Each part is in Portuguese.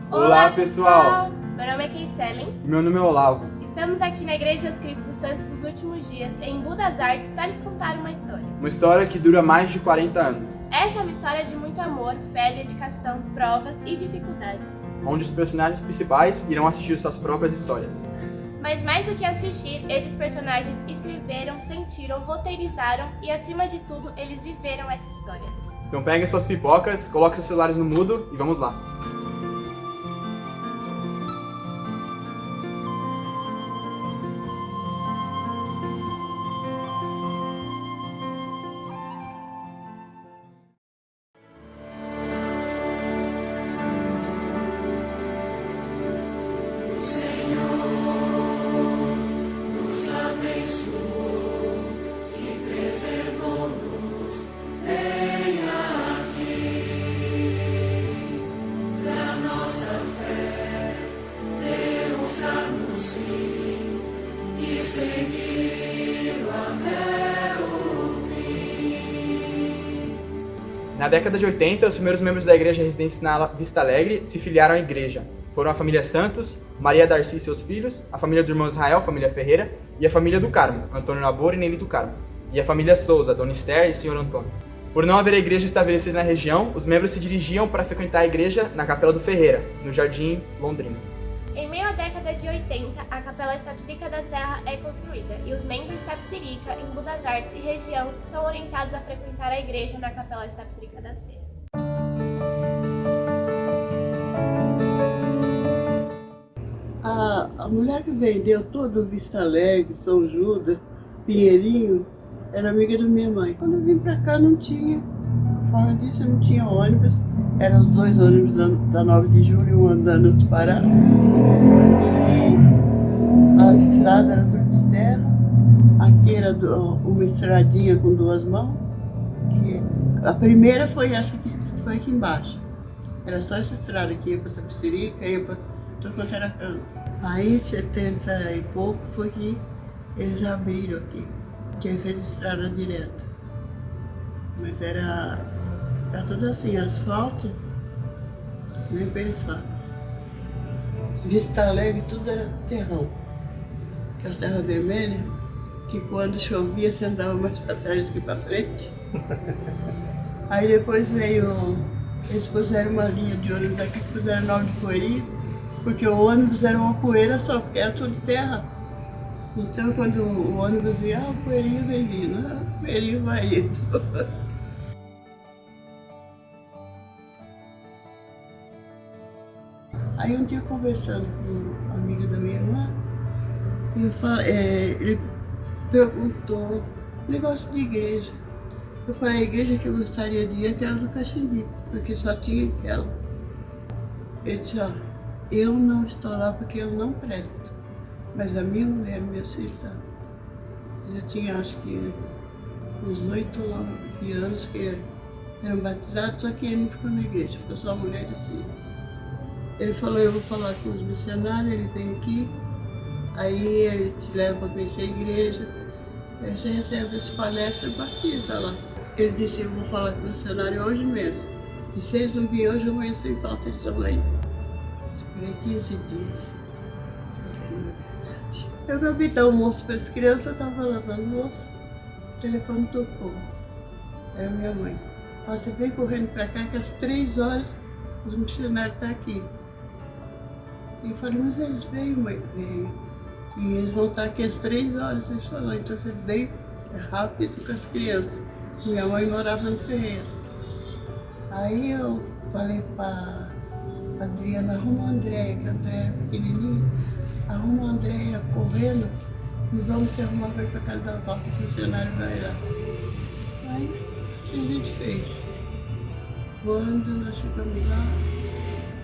Olá, pessoal! Meu nome é Keiselen. Meu nome é Olavo. Estamos aqui na Igreja dos Cristo dos Santos dos Últimos Dias, em Embu das Artes, para lhes contar uma história. Uma história que dura mais de 40 anos. Essa é uma história de muito amor, fé, dedicação, provas e dificuldades. Onde os personagens principais irão assistir suas próprias histórias. Mas mais do que assistir, esses personagens escreveram, sentiram, roteirizaram e, acima de tudo, eles viveram essa história. Então peguem suas pipocas, coloquem seus celulares no mudo e vamos lá. Na década de 80, os primeiros membros da igreja residentes na Vista Alegre se filiaram à igreja. Foram a família Santos, Maria Darcy e seus filhos, a família do irmão Israel, família Ferreira, e a família do Carmo, Antônio Labor e Nelly do Carmo, e a família Souza, Dona Esther e Senhor Antônio. Por não haver igreja estabelecida na região, os membros se dirigiam para frequentar a igreja na Capela do Ferreira, no Jardim Londrina. Em meio à década de 80, a Capela de Tapsirica da Serra é construída e os membros de Tapsirica, Embu das Artes e região são orientados a frequentar a igreja na Capela de Tapsirica da Serra. A mulher que vendeu todo o Vista Alegre, São Judas, Pinheirinho, era amiga da minha mãe. Quando eu vim pra cá não tinha, fora disso não tinha ônibus, eram os dois ônibus da 9 de julho, um andando outro parado. E a estrada era tudo de terra, aqui era uma estradinha com duas mãos. A primeira foi essa que foi aqui embaixo. Era só essa estrada que ia para Tapsirica, ia para tudo quanto era canto. Aí, em 70 e pouco, foi que eles abriram aqui, que ele fez estrada direto. Mas era tudo assim, asfalto, nem pensar. Vista Alegre, tudo era terrão. Aquela terra vermelha, que quando chovia você andava mais para trás que para frente. Aí depois eles puseram uma linha de ônibus aqui, puseram o nome de Poeirinha, porque o ônibus era uma poeira só, porque era tudo terra. Então quando o ônibus ia, o Poeirinho vem vindo, o Poeirinho vai indo. Aí um dia conversando com uma amiga da minha irmã, ele perguntou negócio de igreja. Eu falei, a igreja que eu gostaria de ir é aquela do Caximbi, porque só tinha aquela. Ele disse, ó, eu não estou lá porque eu não presto, mas a minha mulher, meus filhos, já tinha acho que uns 8 ou 9 anos que eram batizados, só que ele não ficou na igreja, ficou só a mulher assim. Ele falou, eu vou falar com os missionários, ele vem aqui, aí ele te leva para conhecer a igreja, aí você recebe esse palestra e batiza lá. Ele disse, eu vou falar com o missionário hoje mesmo, e se eles não virem hoje, amanhã sem falta eles estão aí. Esperei 15 dias, falei, não é verdade. Eu acabei de dar almoço para as crianças, eu estava lavando louça, o telefone tocou, era minha mãe. Você vem correndo para cá que às 3 horas os missionários estão aqui. E eu falei, mas eles veio, mãe, veio. E eles vão estar aqui às 3 horas, eles falaram, então você veio rápido com as crianças. Minha mãe morava no Ferreira. Aí eu falei para a Adriana, arruma a Andréia, que a Andréia era pequenininha, arruma a Andréia correndo e vamos se arrumar para ir para casa da avó, que o funcionário vai lá. Aí assim a gente fez. Quando nós chegamos lá,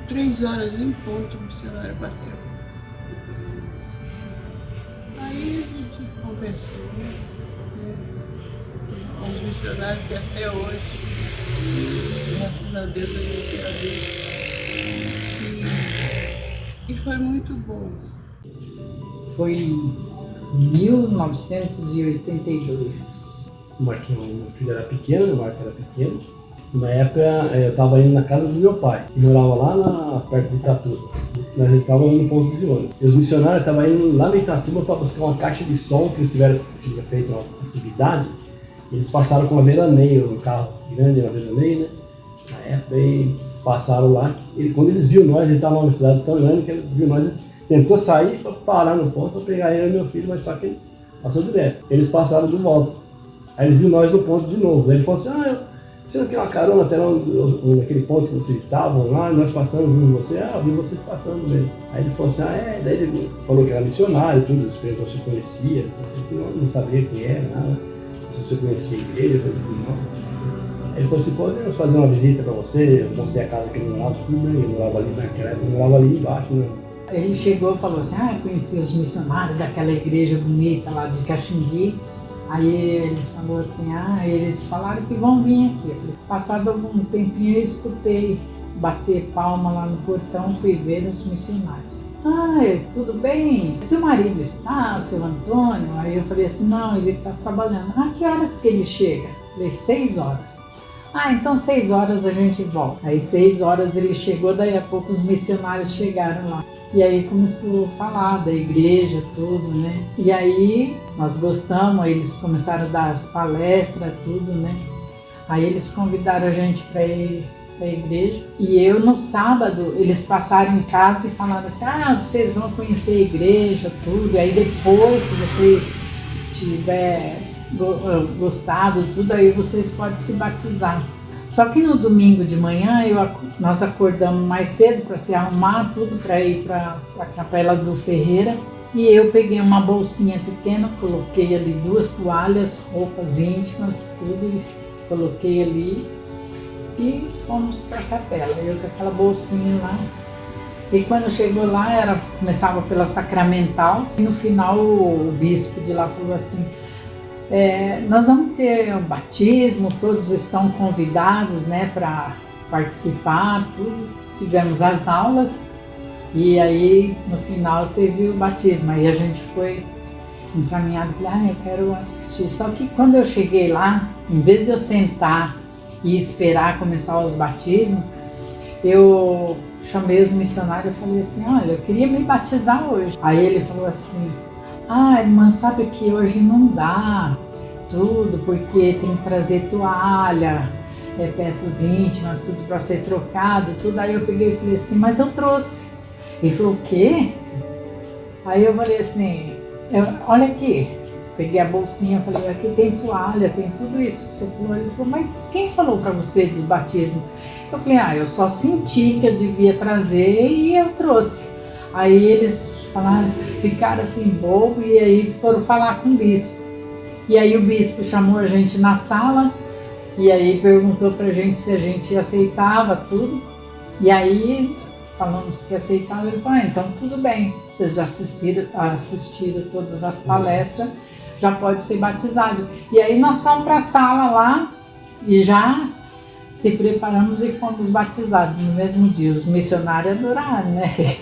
3 horas em ponto, o missionário bateu. Aí a gente conversou, né? Os missionários que até hoje, graças a Deus, a gente é amigo. E foi muito bom. Foi em 1982. O Marquinhos, meu filho era pequeno, meu Marco era pequeno. Na época eu estava indo na casa do meu pai, que morava lá perto de Itatuba. Nós estávamos no ponto de ônibus. E os missionários estavam indo lá no Itatuba para buscar uma caixa de som que eles tinham feito uma atividade. Eles passaram com uma veraneio, um carro grande, uma veraneio, né? Na época aí passaram lá. Quando eles viram nós, ele estava numa cidade tão grande que ele viu nós, tentou sair para parar no ponto para pegar ele e meu filho, mas só que ele passou direto. Eles passaram de volta. Aí eles viram nós no ponto de novo. Aí ele falou assim, você não tem uma carona até lá naquele ponto que vocês estavam lá, nós passamos, vimos você, eu vi vocês passando mesmo. Aí ele falou assim, daí ele falou que era missionário, tudo, ele perguntou se eu conhecia, eu falei assim, não sabia quem era, nada, se você conhecia a igreja, eu falei assim, não. Aí ele falou assim, podemos fazer uma visita para você, eu mostrei a casa que ele morava, tudo, né? Ele morava ali naquela época, ele morava ali embaixo, né? Ele chegou e falou assim, eu conheci os missionários daquela igreja bonita lá de Caxingui. Aí ele falou assim, eles falaram que vão vir aqui. Eu falei, passado algum tempinho eu escutei bater palma lá no portão, fui ver os missionários. Tudo bem? Seu marido está, o seu Antônio? Aí eu falei assim, não, ele está trabalhando. Que horas que ele chega? Eu falei, 6 horas. Então 6 horas a gente volta. Aí 6 horas ele chegou, daí a pouco os missionários chegaram lá. E aí começou a falar da igreja, tudo, né? E aí nós gostamos, eles começaram a dar as palestras, tudo, né? Aí eles convidaram a gente para ir para a igreja. E eu no sábado, eles passaram em casa e falaram assim, vocês vão conhecer a igreja, tudo. E aí depois, se vocês tiverem gostado, tudo, aí vocês podem se batizar. Só que no domingo de manhã nós acordamos mais cedo para se arrumar tudo para ir para a capela do Ferreira. E eu peguei uma bolsinha pequena, coloquei ali 2 toalhas, roupas íntimas, tudo, e coloquei ali e fomos para a capela. Eu com aquela bolsinha lá. E quando chegou lá, começava pela sacramental. E no final o bispo de lá falou assim, nós vamos ter um batismo, todos estão convidados, né, para participar, tudo. Tivemos as aulas e aí no final teve o batismo. Aí a gente foi encaminhado e falei, eu quero assistir. Só que quando eu cheguei lá, em vez de eu sentar e esperar começar os batismos, eu chamei os missionários e falei assim, olha, eu queria me batizar hoje. Aí ele falou assim, irmã, sabe que hoje não dá tudo, porque tem que trazer toalha, peças íntimas, tudo para ser trocado, tudo. Aí eu peguei e falei assim, mas eu trouxe. Ele falou, o quê? Aí eu falei assim, olha aqui. Peguei a bolsinha, falei, aqui tem toalha, tem tudo isso. Você falou, ele falou, mas quem falou para você do batismo? Eu falei, eu só senti que eu devia trazer e eu trouxe. Aí eles falaram, ficaram assim bobo e aí foram falar com o bispo. E aí o bispo chamou a gente na sala e aí perguntou pra gente se a gente aceitava tudo. E aí falamos que aceitava, ele falou, então tudo bem, vocês já assistiram todas as palestras, já pode ser batizado. E aí nós fomos para a sala lá e já se preparamos e fomos batizados no mesmo dia. Os missionários adoraram, né?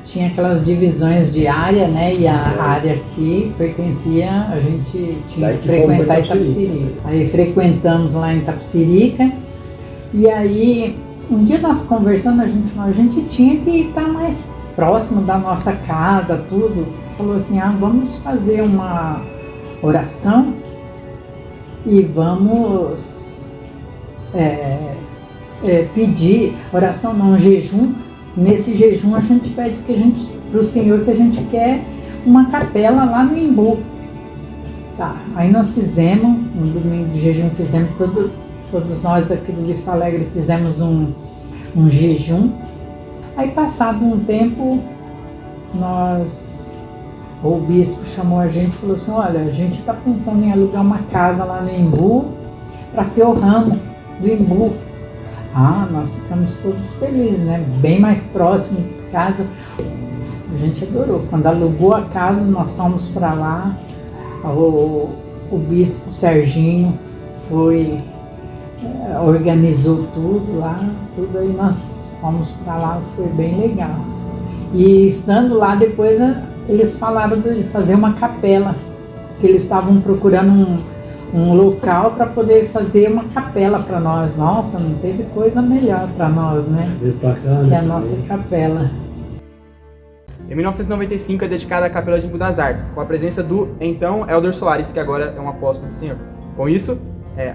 Tinha aquelas divisões de área, né? E a área que pertencia, a gente tinha que frequentar Itapecerica. Aí frequentamos lá em Itapecerica. E aí, um dia nós conversando, a gente falou, a gente tinha que estar mais próximo da nossa casa, tudo. Falou assim, vamos fazer uma oração e vamos pedir, oração não, um jejum. Nesse jejum a gente pede para o Senhor que a gente quer uma capela lá no Embu. Tá, aí nós fizemos, um domingo de jejum, fizemos todos nós daqui do Vista Alegre fizemos um jejum. Aí passado um tempo, o bispo chamou a gente e falou assim, olha, a gente está pensando em alugar uma casa lá no Embu para ser o ramo do Embu. Nós ficamos todos felizes, né? Bem mais próximo de casa. A gente adorou. Quando alugou a casa, nós fomos para lá. O bispo Serginho organizou tudo lá, tudo, aí nós fomos para lá, foi bem legal. E estando lá depois, eles falaram de fazer uma capela que eles estavam procurando um local para poder fazer uma capela para nós. Nossa, não teve coisa melhor para nós, né? Veio pra cá, né? Que a nossa capela. Em 1995 é dedicada à Capela de Embu das Artes, com a presença do então Elder Soares, que agora é um apóstolo do Senhor. Com isso,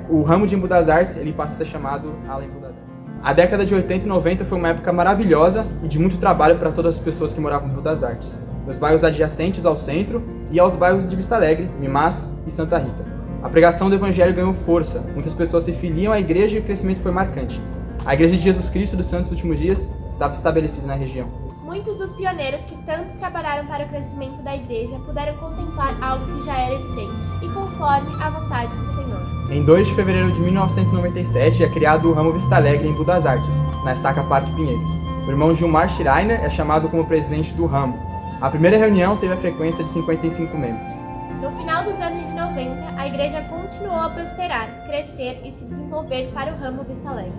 o ramo de Embu das Artes ele passa a ser chamado Ala Embu das Artes. A década de 80 e 90 foi uma época maravilhosa e de muito trabalho para todas as pessoas que moravam em Embu das Artes, nos bairros adjacentes ao centro e aos bairros de Vista Alegre, Mimás e Santa Rita. A pregação do Evangelho ganhou força, muitas pessoas se filiam à igreja e o crescimento foi marcante. A Igreja de Jesus Cristo dos Santos Últimos Dias estava estabelecida na região. Muitos dos pioneiros que tanto trabalharam para o crescimento da igreja puderam contemplar algo que já era evidente e conforme a vontade do Senhor. Em 2 de fevereiro de 1997 é criado o ramo Vista Alegre em Embu das Artes, na Estaca Parque Pinheiros. O irmão Gilmar Schreiner é chamado como presidente do ramo. A primeira reunião teve a frequência de 55 membros. No final dos anos de 90, a igreja continuou a prosperar, crescer e se desenvolver para o ramo Vista Alegre.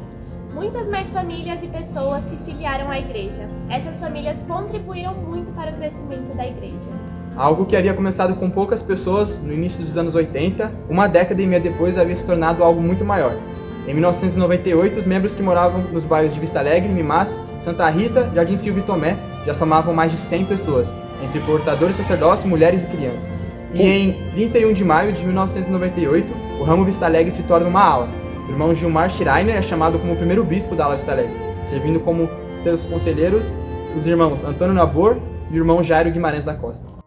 Muitas mais famílias e pessoas se filiaram à igreja. Essas famílias contribuíram muito para o crescimento da igreja. Algo que havia começado com poucas pessoas no início dos anos 80, uma década e meia depois havia se tornado algo muito maior. Em 1998, os membros que moravam nos bairros de Vista Alegre, Mimás, Santa Rita, Jardim Silva e Tomé já somavam mais de 100 pessoas, entre portadores de sacerdócio, mulheres e crianças. E em 31 de maio de 1998, o ramo Vista Alegre se torna uma ala. O irmão Gilmar Schreiner é chamado como o primeiro bispo da ala Vista Alegre, servindo como seus conselheiros os irmãos Antônio Nabor e o irmão Jairo Guimarães da Costa.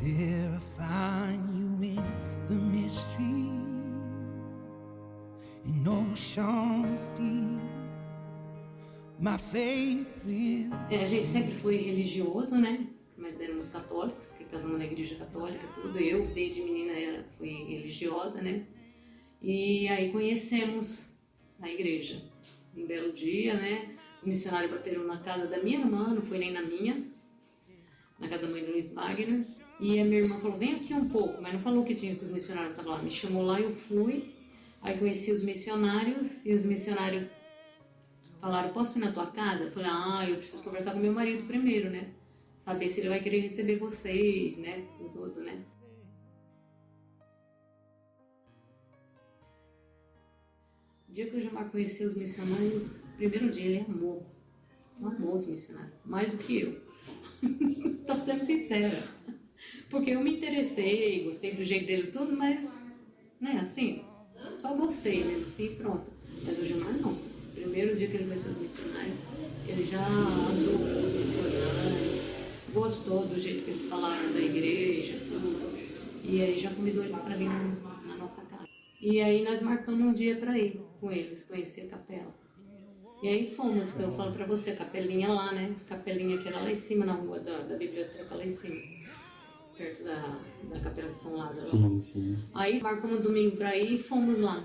There I find you in the mystery, in oceans deep, my faith will... A gente sempre foi religioso, né? Mas éramos católicos, que casamos na igreja católica, tudo. Eu, desde menina, fui religiosa, né? E aí conhecemos a igreja. Um belo dia, né? Os missionários bateram na casa da minha irmã, não foi nem na minha, na casa da mãe do Luiz Wagner. E a minha irmã falou, vem aqui um pouco, mas não falou que tinha que os missionários estavam lá. Me chamou lá, eu fui, aí conheci os missionários, e os missionários falaram, posso ir na tua casa? Eu falei, eu preciso conversar com meu marido primeiro, né? Saber se ele vai querer receber vocês, né? Tudo, né? O dia que o Gilmar conheceu os missionários, primeiro dia ele amou os missionários, mais do que eu. Tô sendo sincera. Porque eu me interessei, gostei do jeito deles tudo, mas, né, assim, só gostei mesmo, assim, pronto. Mas o Gilmar não. Primeiro dia que ele conheceu os missionários, ele já andou com os missionários, gostou do jeito que eles falaram da igreja, tudo. E aí já convidou eles para vir na nossa casa. E aí nós marcamos um dia para ir com eles, conhecer a capela. E aí fomos, que eu falo para você, a capelinha lá, né? Capelinha que era lá em cima, na rua da biblioteca lá em cima. Perto da Capela de São Lázaro. Sim, sim. Aí marcamos um domingo pra ir e fomos lá.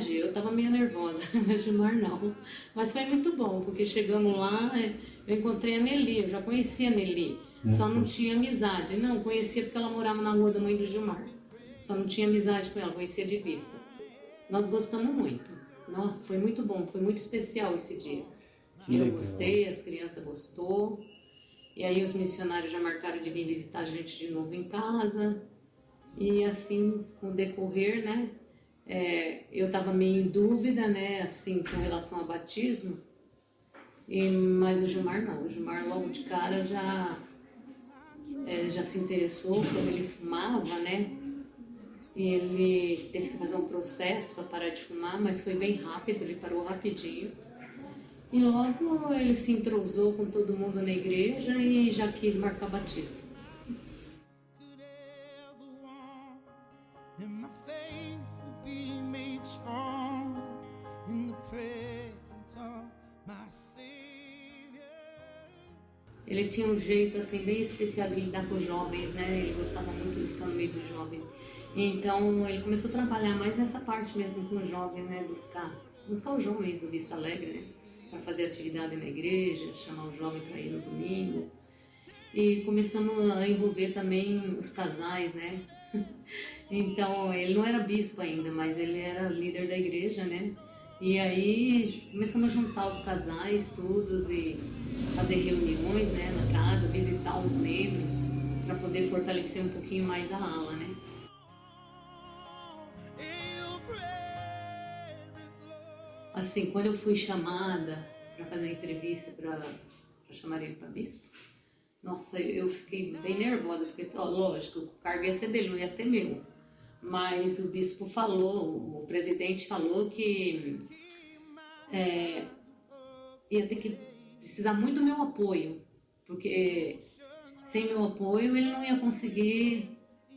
Gi, eu tava meio nervosa, mas Gilmar não. Mas foi muito bom, porque chegamos lá, eu encontrei a Nelly, eu já conhecia a Nelly. Só não tinha amizade. Não, conhecia porque ela morava na rua da mãe do Gilmar. Só não tinha amizade com ela, conhecia de vista. Nós gostamos muito. Nossa, foi muito bom, foi muito especial esse dia. Eu gostei, as crianças gostou. E aí os missionários já marcaram de vir visitar a gente de novo em casa. E assim, com o decorrer, né? Eu estava meio em dúvida, né? Assim, com relação ao batismo. Mas o Gilmar não. O Gilmar logo de cara já se interessou, quando ele fumava, né? Ele teve que fazer um processo para parar de fumar, mas foi bem rápido, ele parou rapidinho. E logo ele se entrosou com todo mundo na igreja e já quis marcar batismo. Ele tinha um jeito assim bem especial de lidar com os jovens, né? Ele gostava muito de ficar no meio dos jovens. Então ele começou a trabalhar mais nessa parte mesmo com os jovens, né? Buscar os jovens do Vista Alegre, né? Para fazer atividade na igreja, chamar o jovem para ir no domingo. e começamos a envolver também os casais, né? Então, ele não era bispo ainda, mas ele era líder da igreja, né? E aí começamos a juntar os casais, todos, e fazer reuniões, né, na casa, visitar os membros, para poder fortalecer um pouquinho mais a ala, né? Assim, quando eu fui chamada para fazer a entrevista para chamar ele para bispo, nossa, eu fiquei bem nervosa, porque, ó, lógico, o cargo ia ser dele, não ia ser meu. Mas o bispo falou, o presidente falou que ia ter que precisar muito do meu apoio, porque sem meu apoio ele não ia conseguir,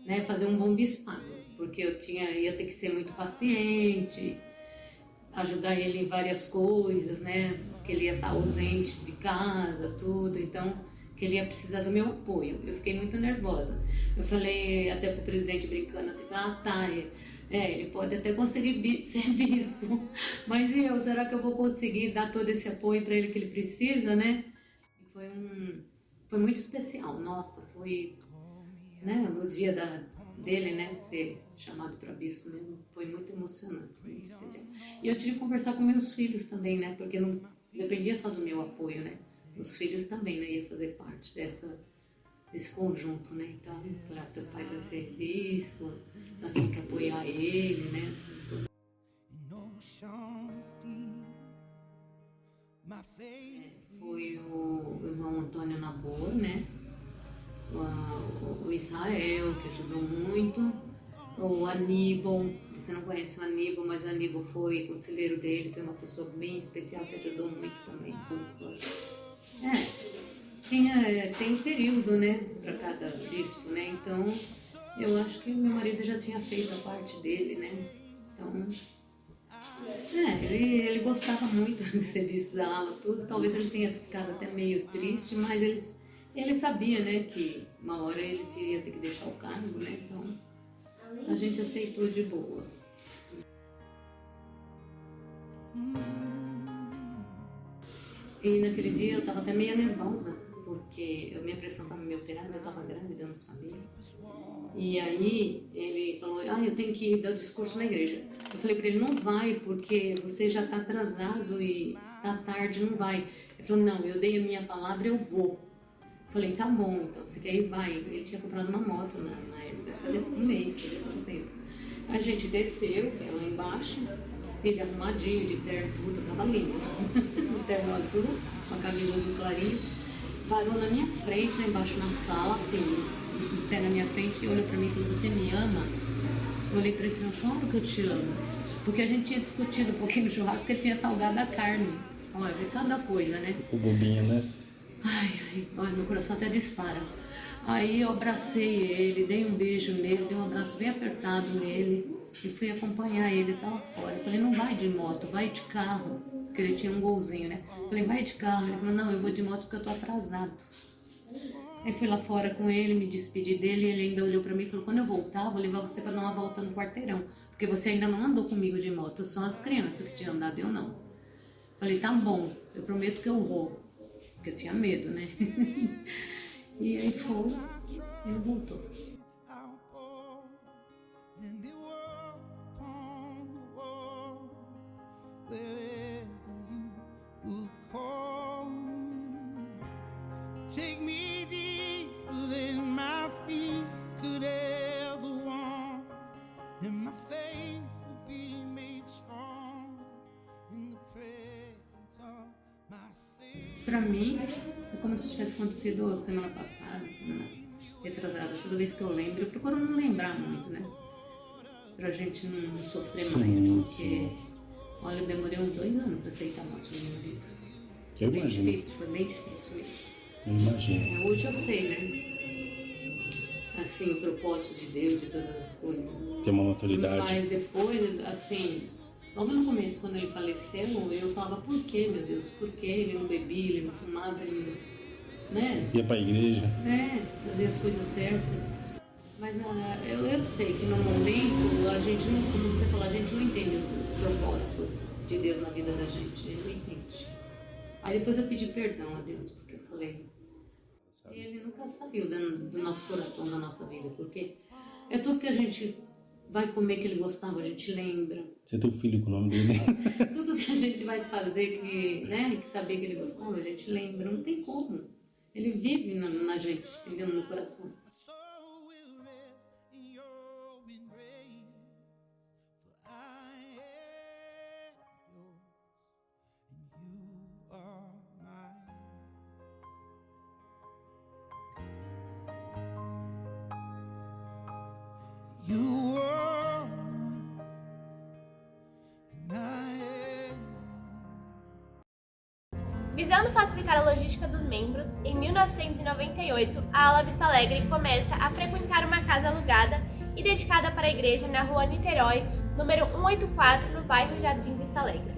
né, fazer um bom bispado, porque ia ter que ser muito paciente, ajudar ele em várias coisas, né, porque ele ia estar ausente de casa, tudo, então que ele ia precisar do meu apoio. Eu fiquei muito nervosa. Eu falei até pro presidente brincando assim, ele pode até conseguir ser bispo, mas e eu, será que eu vou conseguir dar todo esse apoio para ele que ele precisa, né? E foi muito especial, nossa, foi, né, no dia dele, né, ser chamado para bispo mesmo, foi muito emocionante, muito especial. E eu tive que conversar com meus filhos também, né, porque não dependia só do meu apoio, né, os filhos também, né, iam fazer parte desse conjunto, né, então, falei, teu pai vai ser bispo, nós temos que apoiar ele, né. Foi o irmão Antônio Nabor, né, o Israel, que ajudou muito, o Aníbal, você não conhece o Aníbal, mas o Aníbal foi conselheiro dele, foi uma pessoa bem especial que ajudou muito também. Tem período, né, para cada bispo, né, então eu acho que meu marido já tinha feito a parte dele, né, então ele gostava muito de ser bispo da ala, tudo, talvez ele tenha ficado até meio triste, mas ele sabia, né, que uma hora ele ia ter que deixar o cargo, né, então a gente aceitou de boa. E naquele dia eu estava até meio nervosa, porque a minha pressão estava meio alterada, eu estava grávida, eu não sabia. E aí ele falou, eu tenho que dar o discurso na igreja. Eu falei para ele, não vai, porque você já está atrasado e tá tarde, não vai. Ele falou, não, eu dei a minha palavra, eu vou. Eu falei, tá bom, então você quer ir, vai. Ele tinha comprado uma moto na época, fazia um mês, fazia pouco tempo. A gente desceu, que é lá embaixo, ele arrumadinho, de terno, tudo, tava lindo. Um terno azul, uma camisa azul clarinha. Parou na minha frente, lá embaixo na sala, assim, em pé na minha frente, e olhou pra mim e falou, você me ama? Eu olhei pra ele e falei, claro que eu te amo. Porque a gente tinha discutido um pouquinho no churrasco, porque ele tinha salgado a carne. Olha, de cada coisa, né? O bobinho, né? Ai, meu coração até dispara. Aí eu abracei ele, dei um beijo nele, dei um abraço bem apertado nele e fui acompanhar ele, tava fora. Eu falei, não vai de moto, vai de carro, porque ele tinha um golzinho, né? Eu falei, vai de carro. Ele falou, não, eu vou de moto porque eu tô atrasado. Aí fui lá fora com ele, me despedi dele e ele ainda olhou pra mim e falou, quando eu voltar, vou levar você pra dar uma volta no quarteirão, porque você ainda não andou comigo de moto, só as crianças que tinham andado, eu não. Falei, tá bom, eu prometo que eu vou, porque eu tinha medo, né? E aí foi, ele voltou. Take me deeper than my feet could ever want, and my faith will be made strong in the presence of my Savior. Pra mim, é como se tivesse acontecido semana passada, semana retrasada. Toda vez que eu lembro, eu procuro não lembrar muito, né? Pra gente não sofrer mais, porque, olha, eu demorei uns 2 anos pra aceitar a morte da minha vida. Eu imagino. Foi bem difícil isso. Eu imagino. Hoje eu sei, né? Assim, o propósito de Deus, de todas as coisas. Tem uma maturidade. Mas depois, assim, logo no começo, quando ele faleceu, eu falava, por que, meu Deus? Por que ele não bebia, ele não fumava, ele não... né? Ia pra igreja. Fazia as coisas certas. Mas eu sei que no momento, a gente não, como você falou, a gente não entende os propósitos de Deus na vida da gente. Ele não entende. Aí depois eu pedi perdão a Deus, porque eu falei, sabe? Ele nunca saiu do nosso coração, da nossa vida, porque é tudo que a gente vai comer que ele gostava, a gente lembra. Você tem um filho com o nome dele? Tudo que a gente vai fazer que sabia que ele gostava, a gente lembra. Não tem como. Ele vive na gente, ele no coração. My soul will rest in your embrace, for I am yours and you are mine. You are mine, and I am yours. Visando facilitar a logística dos membros, em 1998, a Ala Vista Alegre começa a frequentar uma casa alugada e dedicada para a igreja na rua Niterói, número 184, no bairro Jardim Vista Alegre.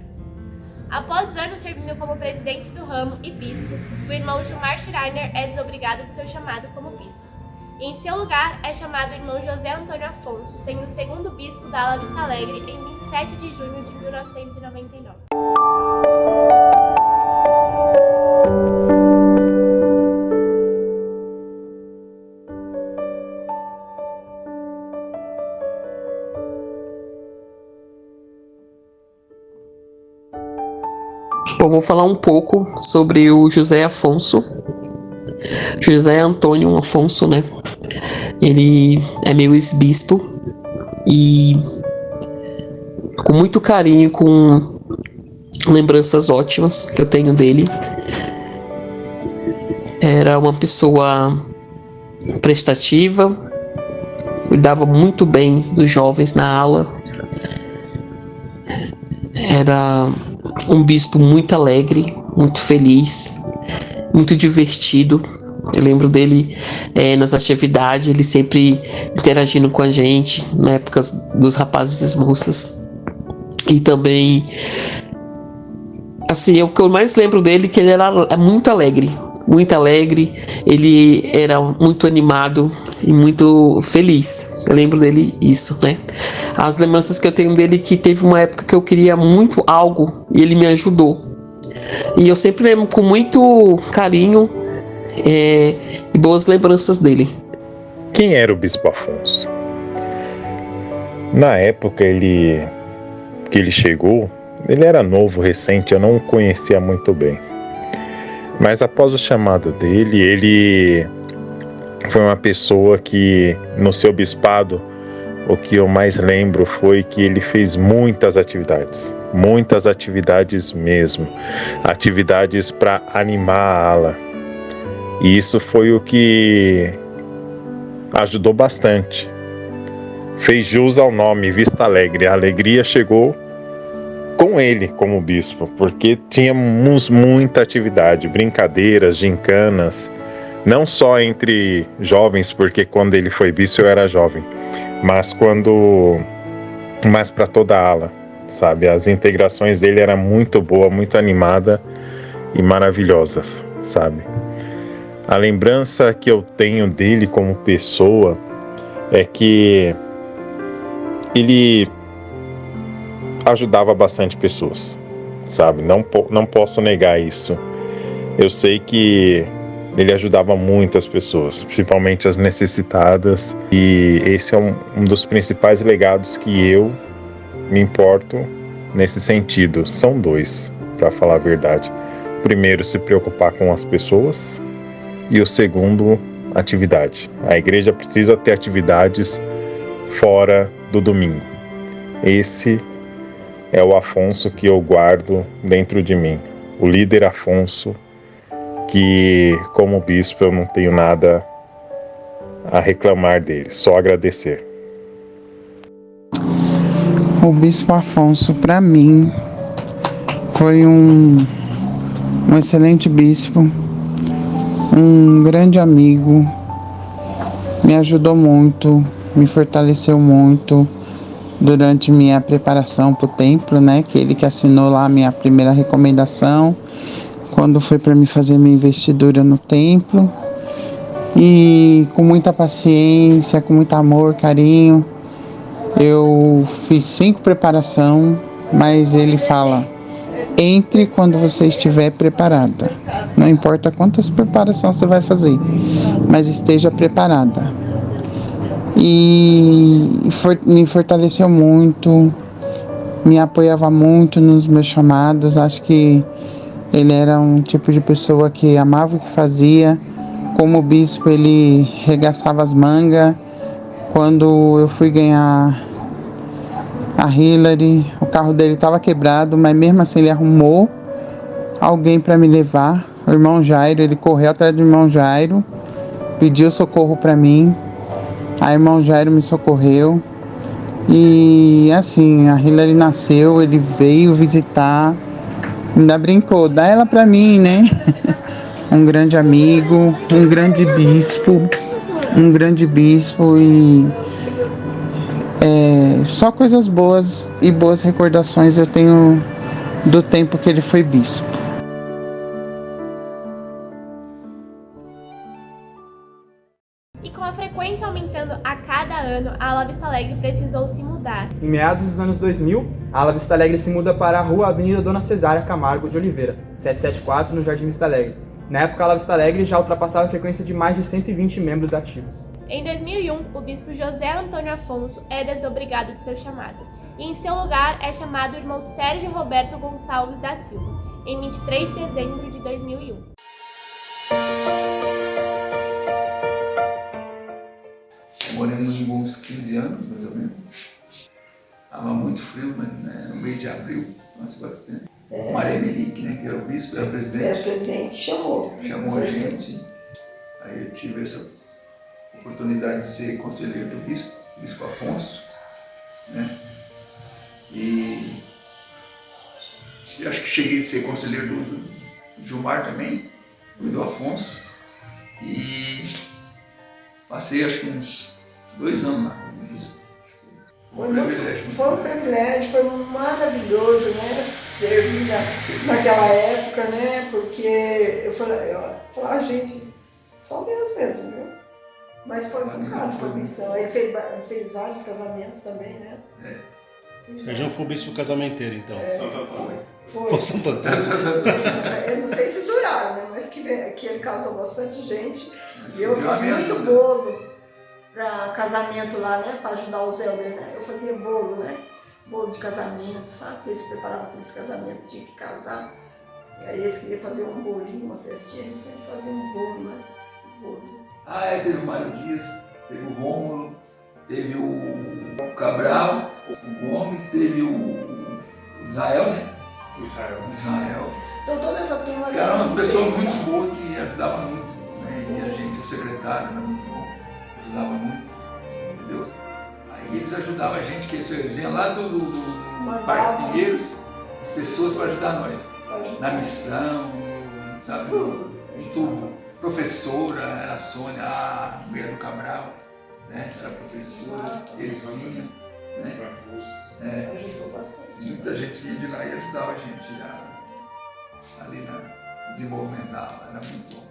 Após anos servindo como presidente do ramo e bispo, o irmão Gilmar Schreiner é desobrigado de seu chamado como bispo. E em seu lugar é chamado o irmão José Antônio Afonso, sendo o segundo bispo da Ala Vista Alegre em 27 de junho de 1999. Bom, vou falar um pouco sobre o José Afonso. José Antônio Afonso, né? Ele é meu ex-bispo e com muito carinho, com lembranças ótimas que eu tenho dele. Era uma pessoa prestativa, cuidava muito bem dos jovens na ala. Era um bispo muito alegre, muito feliz, muito divertido. Eu lembro dele nas atividades, ele sempre interagindo com a gente, na época dos rapazes e moças. E também, assim, o que eu mais lembro dele é que ele era muito alegre, ele era muito animado e muito feliz. Eu lembro dele isso, né? As lembranças que eu tenho dele é que teve uma época que eu queria muito algo e ele me ajudou. E eu sempre lembro com muito carinho e boas lembranças dele. Quem era o Bispo Afonso? Na época que ele chegou, ele era novo, recente, eu não o conhecia muito bem. Mas após o chamado dele, ele foi uma pessoa que, no seu bispado, o que eu mais lembro foi que ele fez muitas atividades mesmo, atividades para animar a ala. E isso foi o que ajudou bastante. Fez jus ao nome Vista Alegre. A alegria chegou com ele como bispo, porque tínhamos muita atividade, brincadeiras, gincanas, não só entre jovens, porque quando ele foi bispo eu era jovem, mas para toda a ala, sabe? As integrações dele eram muito boa, muito animada e maravilhosas, sabe? A lembrança que eu tenho dele como pessoa é que ele ajudava bastante pessoas, sabe? Não posso negar isso. Eu sei que ele ajudava muitas pessoas, principalmente as necessitadas, e esse é um dos principais legados que eu me importo nesse sentido. São dois, para falar a verdade. O primeiro, se preocupar com as pessoas, e o segundo, atividade. A igreja precisa ter atividades fora do domingo. Esse é o Afonso que eu guardo dentro de mim, o líder Afonso, que como bispo eu não tenho nada a reclamar dele, só agradecer. O bispo Afonso, para mim, foi um excelente bispo, um grande amigo, me ajudou muito, me fortaleceu muito durante minha preparação para o templo, né? Que ele que assinou lá a minha primeira recomendação, quando foi para me fazer minha investidura no templo. E com muita paciência, com muito amor, carinho, eu fiz 5 preparações, mas ele fala, entre quando você estiver preparada. Não importa quantas preparações você vai fazer, mas esteja preparada. E me fortaleceu muito, me apoiava muito nos meus chamados. Acho que ele era um tipo de pessoa que amava o que fazia. Como bispo, ele regaçava as mangas. Quando eu fui ganhar a Hillary, o carro dele estava quebrado, mas mesmo assim ele arrumou alguém para me levar. O irmão Jairo, ele correu atrás do irmão Jairo, pediu socorro para mim. A irmão Jairo me socorreu. E assim, a Hillary nasceu, ele veio visitar, ainda brincou, dá ela para mim, né? Um grande amigo, um grande bispo e só coisas boas e boas recordações eu tenho do tempo que ele foi bispo. E com a frequência aumentando a cada ano, a Ala Vista Alegre precisou se mudar. Em meados dos anos 2000, a Ala Vista Alegre se muda para a Rua Avenida Dona Cesária Camargo de Oliveira, 774, no Jardim Vista Alegre. Na época, a Ala Vista Alegre já ultrapassava a frequência de mais de 120 membros ativos. Em 2001, o bispo José Antônio Afonso é desobrigado de seu chamado, e em seu lugar é chamado o irmão Sérgio Roberto Gonçalves da Silva, em 23 de dezembro de 2001. Moramos uns 15 anos, mais ou menos. Estava muito frio, mas no mês de abril, nossa, bastante. Maria Melique, né, que era o bispo, era o presidente. Era o presidente, chamou a gente. Aí eu tive essa oportunidade de ser conselheiro do bispo Afonso, né? E acho que cheguei a ser conselheiro do Gilmar também, do Afonso. E passei acho que uns 2 anos lá como bispo. Foi um privilégio, foi maravilhoso, né? Servir naquela época, né? Porque eu falava, gente, só Deus mesmo, viu? Mas foi bocado, foi missão. Ele fez vários casamentos também, né? Sérgio foi o bispo casamenteiro, então. Santo Antônio. Foi Santo Antônio. Eu não sei se duraram, né? Mas que ele casou bastante gente. E eu fiz muito bolo para casamento lá, né? Para ajudar os elders, né? Eu fazia bolo, né? Bolo de casamento, sabe? Porque eles preparavam aqueles casamentos, tinha que casar. E aí eles queriam fazer um bolinho, uma festinha, eles sempre faziam um bolo, né? Teve o Mário Dias, teve o Rômulo, teve o Cabral, o Gomes, teve o Israel, né? O Israel. Então toda essa turma era uma pessoa muito boa que ajudava muito, né? E a gente, o secretário, era muito bom, ajudava muito, entendeu? Aí eles ajudavam a gente, que eles vinham lá do Parque Pinheiros, as pessoas para ajudar nós. Na missão, sabe? Em tudo. Professora, era a Sônia, a mulher do Cabral, né? Era professora, eles vinham, né? Ajudou bastante. Muita gente ia de lá e ajudava a gente ali no desenvolvimento da aula, era muito bom.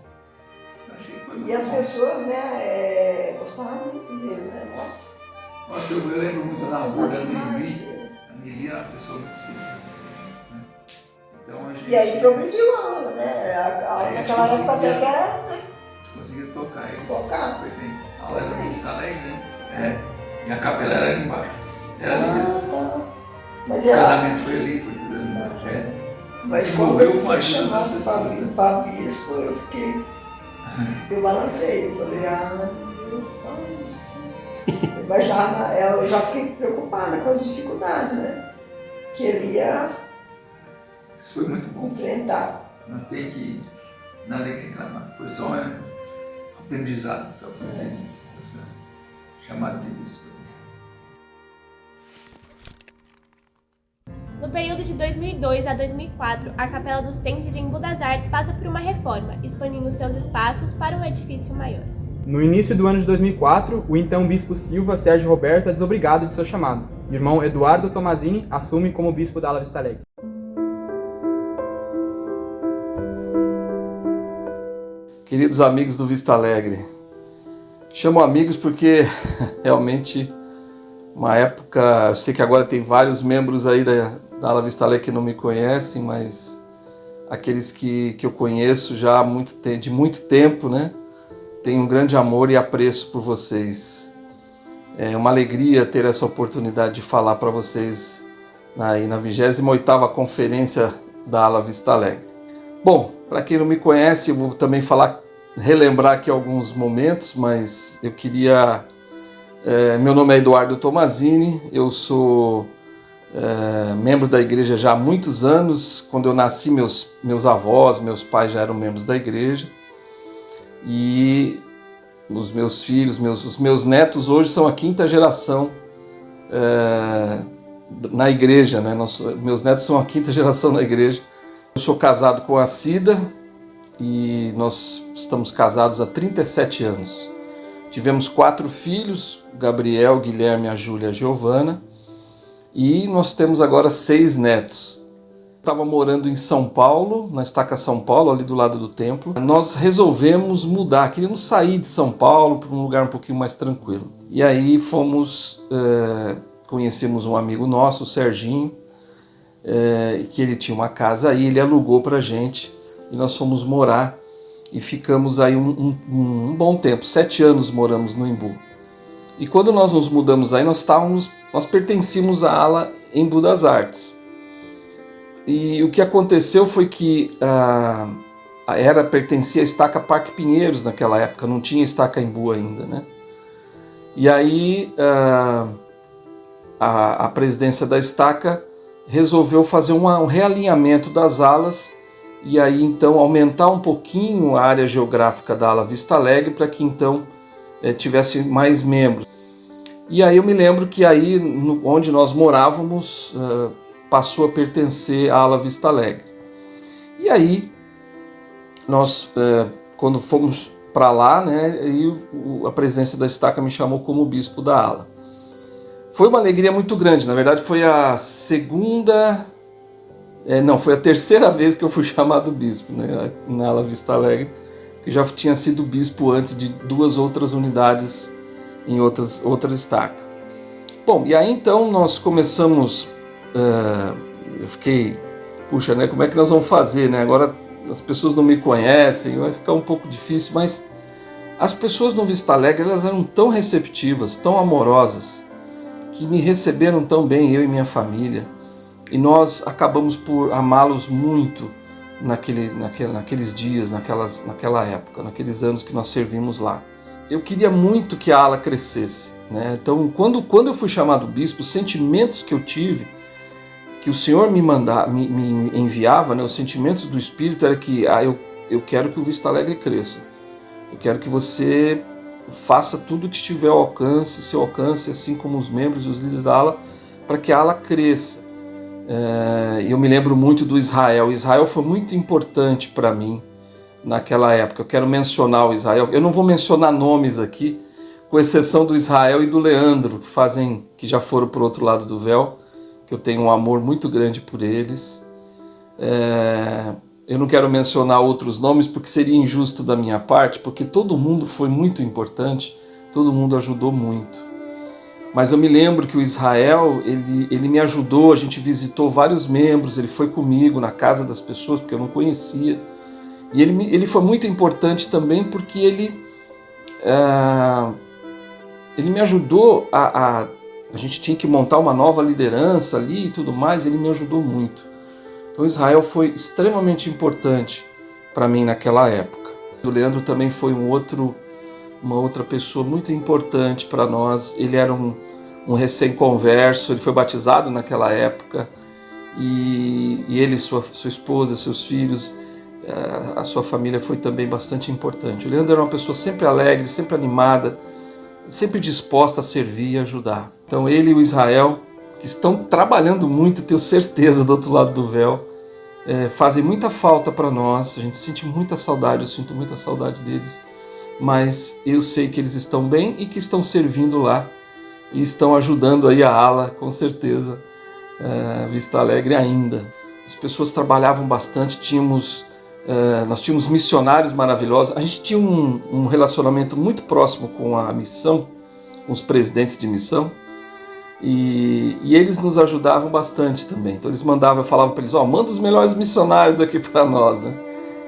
Achei que foi muito bom. As pessoas, né, gostavam muito dele, né? Nossa, eu lembro muito da rua da Nili. A Nili era uma pessoa muito especial. Né? Então, e aí progrediu a aula, né? A aula naquela época até que era, né? A gente conseguia tocar. Foi bem. A aula era no Vista Alegre, né? E a capela era ali embaixo. Era ali mesmo. Tá. Mas o casamento foi ali, foi tudo ali embaixo. Mas quando eu fui chamado para bispo, eu balancei. Eu falei, eu já fiquei preocupada com as dificuldades, né? Que ele ia. Isso foi muito bom. Enfrentar. Não tem nada que reclamar. Foi só um aprendizado. Chamado de bispo. No período de 2002 a 2004, a Capela do Centro de Embu das Artes passa por uma reforma, expandindo seus espaços para um edifício maior. No início do ano de 2004, o então bispo Silva Sérgio Roberto é desobrigado de seu chamado. O irmão Eduardo Tomazini assume como bispo da Ala Vista Alegre. Queridos amigos do Vista Alegre, chamo amigos porque realmente uma época, eu sei que agora tem vários membros aí da ala Vista Alegre que não me conhecem, mas aqueles que eu conheço já de muito tempo, né? Tenho um grande amor e apreço por vocês. É uma alegria ter essa oportunidade de falar para vocês aí na 28ª conferência da ala Vista Alegre. Bom, para quem não me conhece, eu vou também relembrar aqui alguns momentos, mas eu queria... meu nome é Eduardo Tomazini, eu sou membro da igreja já há muitos anos. Quando eu nasci, meus avós, meus pais já eram membros da igreja. E os meus filhos, os meus netos hoje são a 5ª geração na igreja, né? Meus netos são a 5ª geração na igreja. Eu sou casado com a Cida e nós estamos casados há 37 anos. Tivemos 4 filhos, Gabriel, Guilherme, a Júlia e a Giovana, e nós temos agora 6 netos. Estava morando em São Paulo, na Estaca São Paulo, ali do lado do templo. Nós resolvemos mudar, queríamos sair de São Paulo para um lugar um pouquinho mais tranquilo. E aí conhecemos um amigo nosso, o Serginho, que ele tinha uma casa aí, ele alugou para a gente e nós fomos morar e ficamos aí um bom tempo, 7 anos moramos no Embu. E quando nós nos mudamos aí, nós pertencíamos à ala Embu das Artes. E o que aconteceu foi que pertencia à Estaca Parque Pinheiros naquela época, não tinha Estaca Embu ainda, né? E aí a presidência da Estaca resolveu fazer um realinhamento das alas e aí então aumentar um pouquinho a área geográfica da ala Vista Alegre para que então tivesse mais membros. E aí eu me lembro que aí onde nós morávamos passou a pertencer à ala Vista Alegre. E aí nós, quando fomos para lá, né, a presidência da Estaca me chamou como bispo da ala. Foi uma alegria muito grande, na verdade foi a terceira vez que eu fui chamado bispo, né, na ala Vista Alegre, que já tinha sido bispo antes de 2 outras unidades em outra estaca. Bom, e aí então nós começamos, eu fiquei, puxa, né, como é que nós vamos fazer, né, agora as pessoas não me conhecem, vai ficar um pouco difícil, mas as pessoas no Vista Alegre, elas eram tão receptivas, tão amorosas, que me receberam tão bem, eu e minha família, e nós acabamos por amá-los muito naqueles dias, naquela época, naqueles anos que nós servimos lá. Eu queria muito que a ala crescesse, né? Então, quando eu fui chamado bispo, os sentimentos que eu tive, que o Senhor me enviava, né, os sentimentos do Espírito, era que eu quero que o Vista Alegre cresça. Eu quero que você faça tudo o que estiver ao alcance, seu alcance, assim como os membros e os líderes da ala, para que a ala cresça. Eu me lembro muito do Israel. O Israel foi muito importante para mim naquela época. Eu quero mencionar o Israel. Eu não vou mencionar nomes aqui, com exceção do Israel e do Leandro, que já foram para o outro lado do véu, que eu tenho um amor muito grande por eles. Eu não quero mencionar outros nomes porque seria injusto da minha parte, porque todo mundo foi muito importante, todo mundo ajudou muito. Mas eu me lembro que o Israel, ele me ajudou, a gente visitou vários membros, ele foi comigo na casa das pessoas, porque eu não conhecia. E ele foi muito importante também porque ele me ajudou a gente tinha que montar uma nova liderança ali e tudo mais, ele me ajudou muito. Então Israel foi extremamente importante para mim naquela época. O Leandro também foi uma outra pessoa muito importante para nós. Ele era um recém-converso, ele foi batizado naquela época, e ele, sua esposa, seus filhos, a sua família foi também bastante importante. O Leandro era uma pessoa sempre alegre, sempre animada, sempre disposta a servir e ajudar. Então ele e o Israel, que estão trabalhando muito, tenho certeza, do outro lado do véu, fazem muita falta para nós. A gente sente muita saudade, eu sinto muita saudade deles, mas eu sei que eles estão bem e que estão servindo lá e estão ajudando aí a ala, com certeza, Vista Alegre ainda. As pessoas trabalhavam bastante, nós tínhamos missionários maravilhosos, a gente tinha um relacionamento muito próximo com a missão, com os presidentes de missão. E eles nos ajudavam bastante também. Então eles mandavam, eu falava para eles, manda os melhores missionários aqui para nós, né?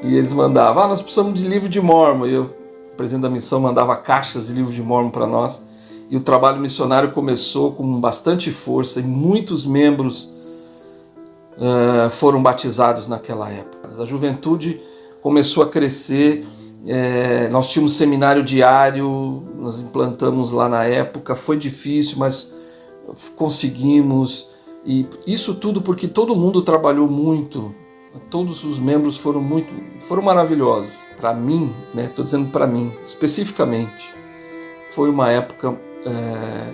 E eles mandavam, nós precisamos de livro de Mórmon. E o presidente da missão mandava caixas de livro de Mórmon para nós. E o trabalho missionário começou com bastante força e muitos membros foram batizados naquela época. A juventude começou a crescer, nós tínhamos seminário diário, nós implantamos lá na época, foi difícil, mas conseguimos, e isso tudo porque todo mundo trabalhou muito, todos os membros foram maravilhosos. Para mim, estou dizendo para mim, especificamente, foi uma época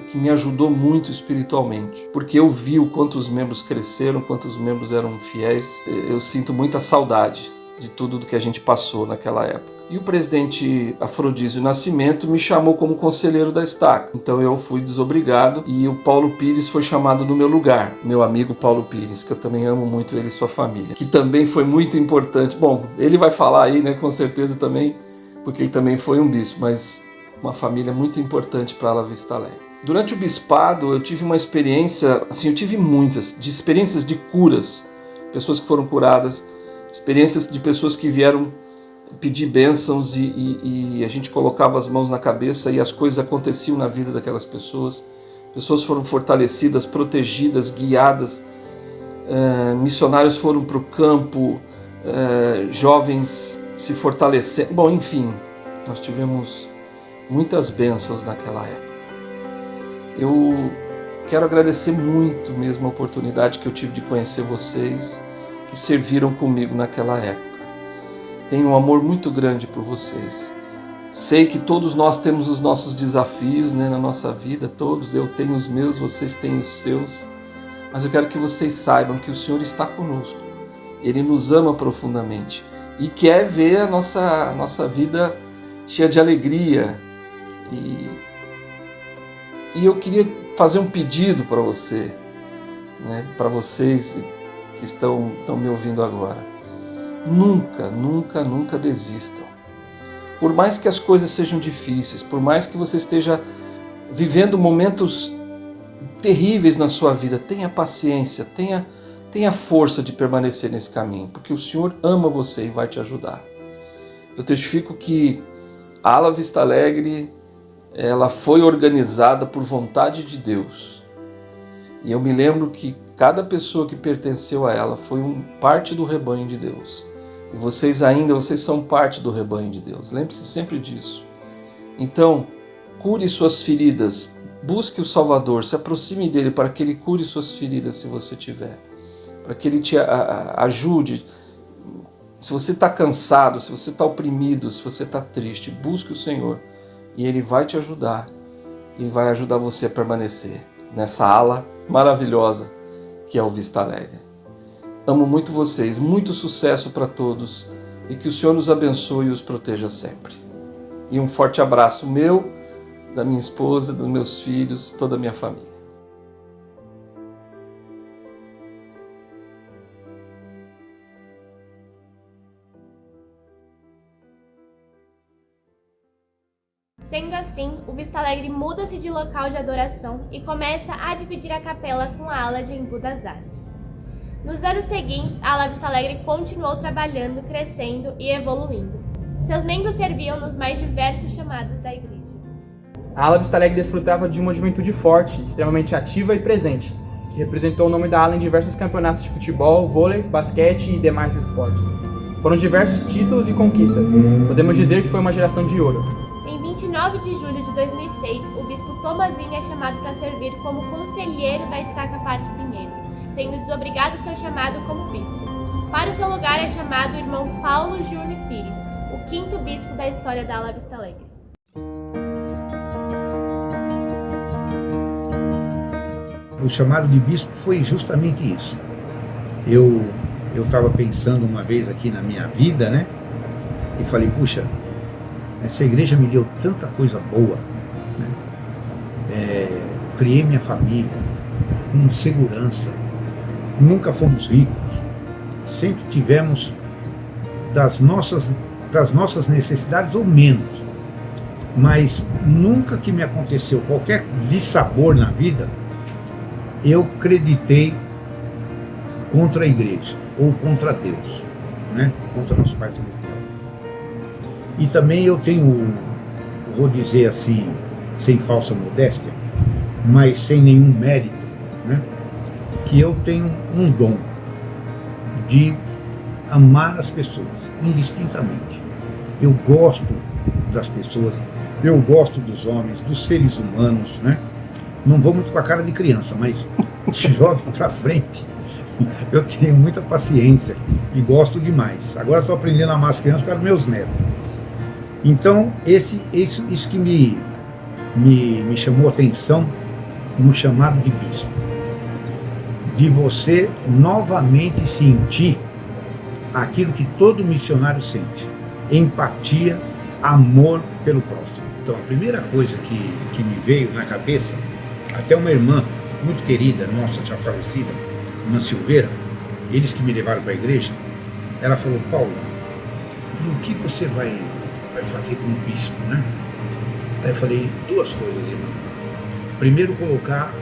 que me ajudou muito espiritualmente, porque eu vi o quanto os membros cresceram, quanto os membros eram fiéis. Eu sinto muita saudade de tudo do que a gente passou naquela época. E o presidente Afrodísio Nascimento me chamou como conselheiro da estaca. Então eu fui desobrigado e o Paulo Pires foi chamado no meu lugar. Meu amigo Paulo Pires, que eu também amo muito ele e sua família, que também foi muito importante. Bom, ele vai falar aí, com certeza também, porque ele também foi um bispo, mas uma família muito importante para Ala Vista Alegre. Durante o bispado eu tive uma experiência, eu tive muitas, de experiências de curas, pessoas que foram curadas, experiências de pessoas que vieram pedir bênçãos e a gente colocava as mãos na cabeça e as coisas aconteciam na vida daquelas pessoas. Pessoas foram fortalecidas, protegidas, guiadas, missionários foram para o campo, jovens se fortalecendo. Bom, enfim, nós tivemos muitas bênçãos naquela época. Eu quero agradecer muito mesmo a oportunidade que eu tive de conhecer vocês, que serviram comigo naquela época. Tenho um amor muito grande por vocês. Sei que todos nós temos os nossos desafios, na nossa vida, todos. Eu tenho os meus, vocês têm os seus. Mas eu quero que vocês saibam que o Senhor está conosco. Ele nos ama profundamente e quer ver a nossa vida cheia de alegria. E eu queria fazer um pedido para você, para vocês que estão me ouvindo agora. Nunca, nunca, nunca desistam. Por mais que as coisas sejam difíceis, por mais que você esteja vivendo momentos terríveis na sua vida, tenha paciência, tenha força de permanecer nesse caminho, porque o Senhor ama você e vai te ajudar. Eu testifico que a Ala Vista Alegre, ela foi organizada por vontade de Deus. E eu me lembro que cada pessoa que pertenceu a ela foi parte do rebanho de Deus. E vocês são parte do rebanho de Deus. Lembre-se sempre disso. Então, cure suas feridas, busque o Salvador, se aproxime dele para que ele cure suas feridas se você tiver. Para que ele te ajude. Se você está cansado, se você está oprimido, se você está triste, busque o Senhor e Ele vai te ajudar e vai ajudar você a permanecer nessa ala maravilhosa que é o Vista Alegre. Amo muito vocês, muito sucesso para todos e que o Senhor nos abençoe e os proteja sempre. E um forte abraço meu, da minha esposa, dos meus filhos, toda a minha família. Sendo assim, o Vista Alegre muda-se de local de adoração e começa a dividir a capela com a ala de Embu das Artes. Nos anos seguintes, a ala Vista Alegre continuou trabalhando, crescendo e evoluindo. Seus membros serviam nos mais diversos chamados da igreja. A ala Vista Alegre desfrutava de uma juventude forte, extremamente ativa e presente, que representou o nome da ala em diversos campeonatos de futebol, vôlei, basquete e demais esportes. Foram diversos títulos e conquistas. Podemos dizer que foi uma geração de ouro. Em 29 de julho de 2006, o bispo Tomazinho é chamado para servir como conselheiro da Estaca Parque Pinheiros, sendo desobrigado seu chamado como bispo. Para o seu lugar é chamado o irmão Paulo Júnior Pires, o 5º bispo da história da ala Vista Alegre. O chamado de bispo foi justamente isso. Eu estava pensando uma vez aqui na minha vida, e falei, puxa, essa igreja me deu tanta coisa boa, criei minha família com segurança, nunca fomos ricos, sempre tivemos das nossas necessidades ou menos, mas nunca que me aconteceu qualquer dissabor na vida eu acreditei contra a igreja, ou contra Deus, né? Contra nosso Pai Celestial. E também eu tenho, vou dizer assim, sem falsa modéstia, mas sem nenhum mérito, né? Que eu tenho um dom de amar as pessoas, indistintamente. Eu gosto das pessoas, eu gosto dos homens, dos seres humanos, né? Não vou muito com a cara de criança, mas de jovem para frente, eu tenho muita paciência e gosto demais. Agora estou aprendendo a amar as crianças por causa dos meus netos. Então, isso que me chamou a atenção no chamado de bispo. De você novamente sentir aquilo que todo missionário sente: empatia, amor pelo próximo. Então, a primeira coisa que me veio na cabeça, até uma irmã muito querida, nossa, já falecida, irmã Silveira, eles que me levaram para a igreja, ela falou: Paulo, o que você vai fazer como bispo, né? Aí eu falei: duas coisas, irmão. Primeiro, colocar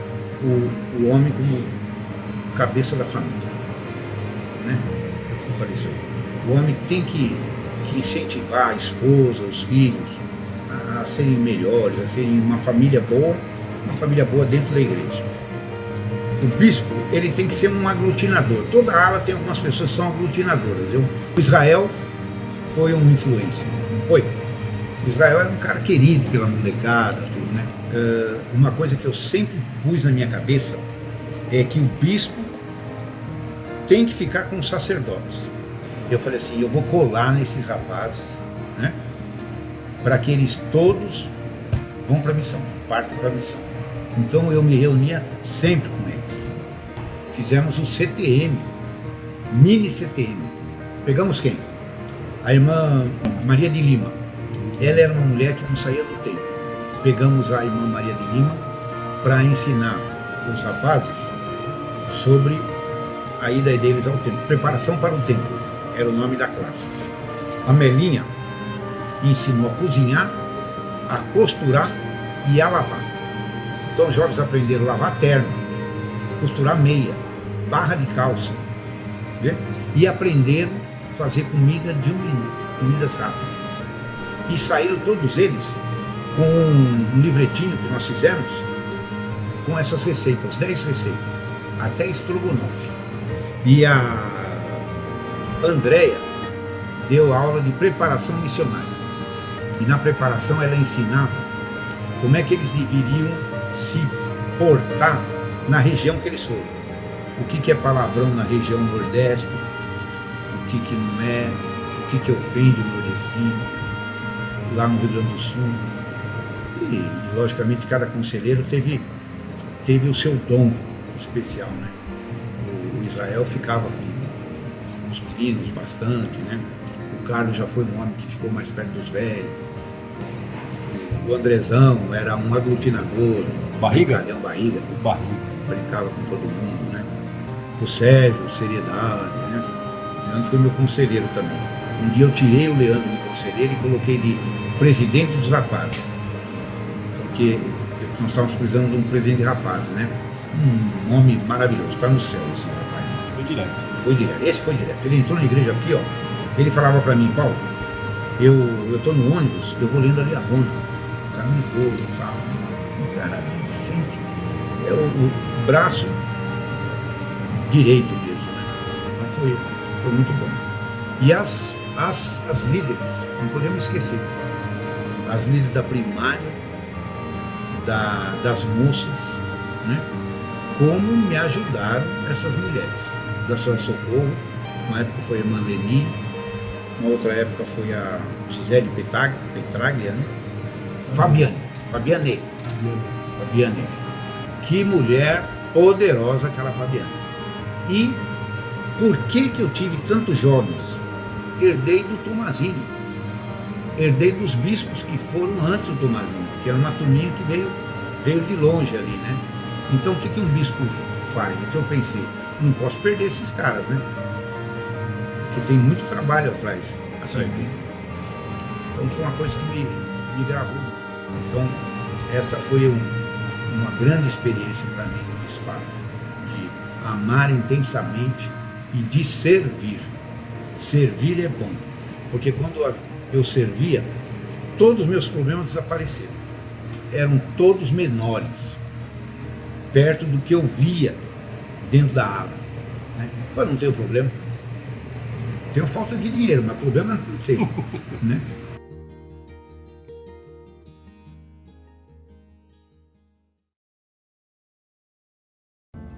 o homem como cabeça da família, né? Eu falei isso aí. O homem tem que incentivar a esposa, os filhos a serem melhores, a serem uma família boa dentro da igreja. O bispo, ele tem que ser um aglutinador. Toda ala tem algumas pessoas que são aglutinadoras. O Israel foi um influencer, não foi? O Israel era um cara querido pela molecada, tudo, né? Uma coisa que eu sempre pus na minha cabeça é que o bispo tem que ficar com os sacerdotes. Eu falei assim: eu vou colar nesses rapazes, né? Para que eles todos vão para a missão, partam para a missão. Então eu me reunia sempre com eles. Fizemos um CTM, mini CTM. Pegamos quem? A irmã Maria de Lima. Ela era uma mulher que não saía do templo. Pegamos a irmã Maria de Lima para ensinar os rapazes sobre a ida deles ao templo. Preparação para o templo era o nome da classe. A Melinha ensinou a cozinhar, a costurar e a lavar. Então os jovens aprenderam a lavar terno, costurar meia, barra de calça, né? E aprenderam a fazer comida de 1 minuto, comidas rápidas. E saíram todos eles com um livretinho que nós fizemos com essas receitas, 10 receitas, até estrogonofe. E a Andréia deu aula de preparação missionária. E na preparação ela ensinava como é que eles deveriam se portar na região que eles foram. O que é palavrão na região nordeste, o que não é, o que ofende o nordestino, lá no Rio Grande do Sul. E logicamente cada conselheiro teve o seu dom especial, né? O Israel ficava com os meninos bastante, né? O Carlos já foi um homem que ficou mais perto dos velhos. O Andrezão era um aglutinador, barriga, brincava com todo mundo, né? O Sérgio, seriedade, né? O Leandro foi meu conselheiro também. Um dia eu tirei o Leandro de conselheiro e coloquei de presidente dos rapazes, porque nós estávamos precisando de um presidente de rapazes, né? Um homem maravilhoso, está no céu esse rapaz. Foi direto, esse foi direto. Ele entrou na igreja aqui, ó. Ele falava para mim: Paulo, eu tô no ônibus, eu vou lendo ali a Rônica, caminho todo, tal. O cara sente, é o braço direito mesmo, né? Então foi muito bom. E as líderes, não podemos esquecer, as líderes da primária, das moças, né? Como me ajudaram essas mulheres. Da Sua Socorro, uma época foi a irmã Leni, uma outra época foi a Gisele Petraglia, né? Fabiane. Que mulher poderosa aquela Fabiane. E por que eu tive tantos jovens? Herdei do Tomazinho. Herdei dos bispos que foram antes do Tomazinho, que era uma turminha que veio de longe ali, né? Então o que um bispo faz? O que eu pensei? Não posso perder esses caras, né? Porque tem muito trabalho atrás. Então foi uma coisa que me gravou. Então essa foi uma grande experiência para mim no bispado. amar intensamente e de servir. Servir é bom, porque quando eu servia, todos os meus problemas desapareceram. Eram todos menores, perto do que eu via dentro da ala. Né? Eu não tenho problema. Tenho falta de dinheiro, mas problema não tenho. Né?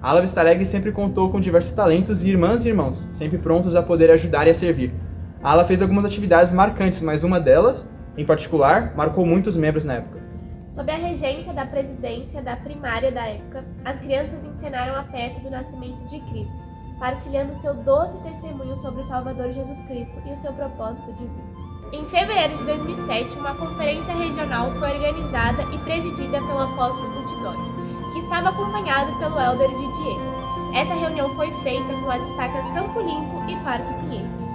A ala Vista Alegre sempre contou com diversos talentos e irmãos, sempre prontos a poder ajudar e a servir. A ala fez algumas atividades marcantes, mas uma delas, em particular, marcou muitos membros na época. Sob a regência da presidência da primária da época, as crianças encenaram a peça do nascimento de Cristo, partilhando seu doce testemunho sobre o Salvador Jesus Cristo e o seu propósito divino. Em fevereiro de 2007, uma conferência regional foi organizada e presidida pelo apóstolo Budinori, que estava acompanhado pelo Elder Didier. Essa reunião foi feita com as estacas Campo Limpo e Parque Pinheiros.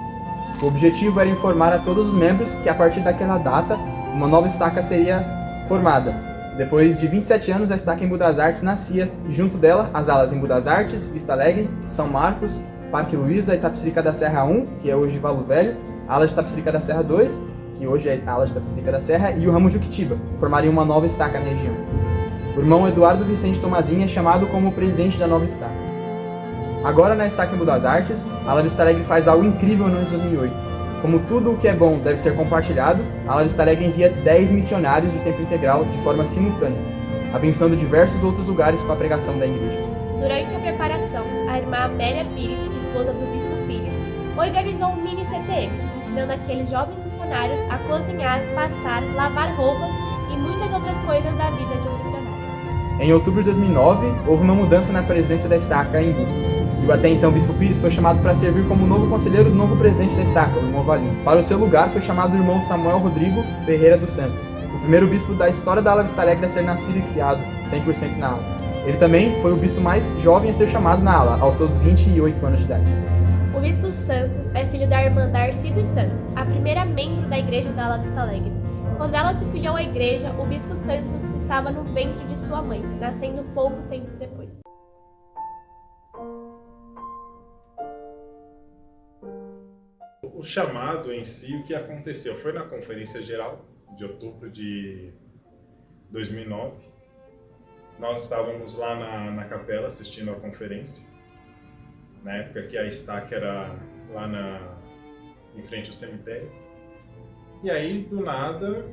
O objetivo era informar a todos os membros que a partir daquela data, uma nova estaca seria formada. Depois de 27 anos, a estaca Embu das Artes nascia, e junto dela, as alas Embu das Artes, Vista Alegre, São Marcos, Parque Luísa, Itapecerica da Serra 1, que é hoje Valo Velho, a ala de Itapecerica da Serra 2, que hoje é a ala de Itapecerica da Serra, e o ramo Juquitiba, formariam uma nova estaca na região. O irmão Eduardo Vicente Tomazinho é chamado como presidente da nova estaca. Agora, na estaca Embu das Artes, a ala Vista Alegre faz algo incrível no ano de 2008. Como tudo o que é bom deve ser compartilhado, a ala Vista Alegre envia 10 missionários de tempo integral de forma simultânea, abençoando diversos outros lugares com a pregação da igreja. Durante a preparação, a irmã Amélia Pires, esposa do bispo Pires, organizou um mini CTM, ensinando aqueles jovens missionários a cozinhar, passar, lavar roupas e muitas outras coisas da vida de um missionário. Em outubro de 2009, houve uma mudança na presidência da estaca Embu. E o até então bispo Pires foi chamado para servir como novo conselheiro do novo presidente da estaca, o irmão Valim. Para o seu lugar foi chamado o irmão Samuel Rodrigo Ferreira dos Santos, o primeiro bispo da história da ala Vista Alegre a ser nascido e criado 100% na ala. Ele também foi o bispo mais jovem a ser chamado na ala, aos seus 28 anos de idade. O bispo Santos é filho da irmã Darcy dos Santos, a primeira membro da igreja da ala Vista Alegre. Quando ela se filiou à igreja, o bispo Santos estava no ventre de sua mãe, nascendo pouco tempo depois. O chamado em si, o que aconteceu? Foi na Conferência Geral de outubro de 2009. Nós estávamos lá na capela assistindo a conferência, na época que a estaca era lá em frente ao cemitério. E aí, do nada,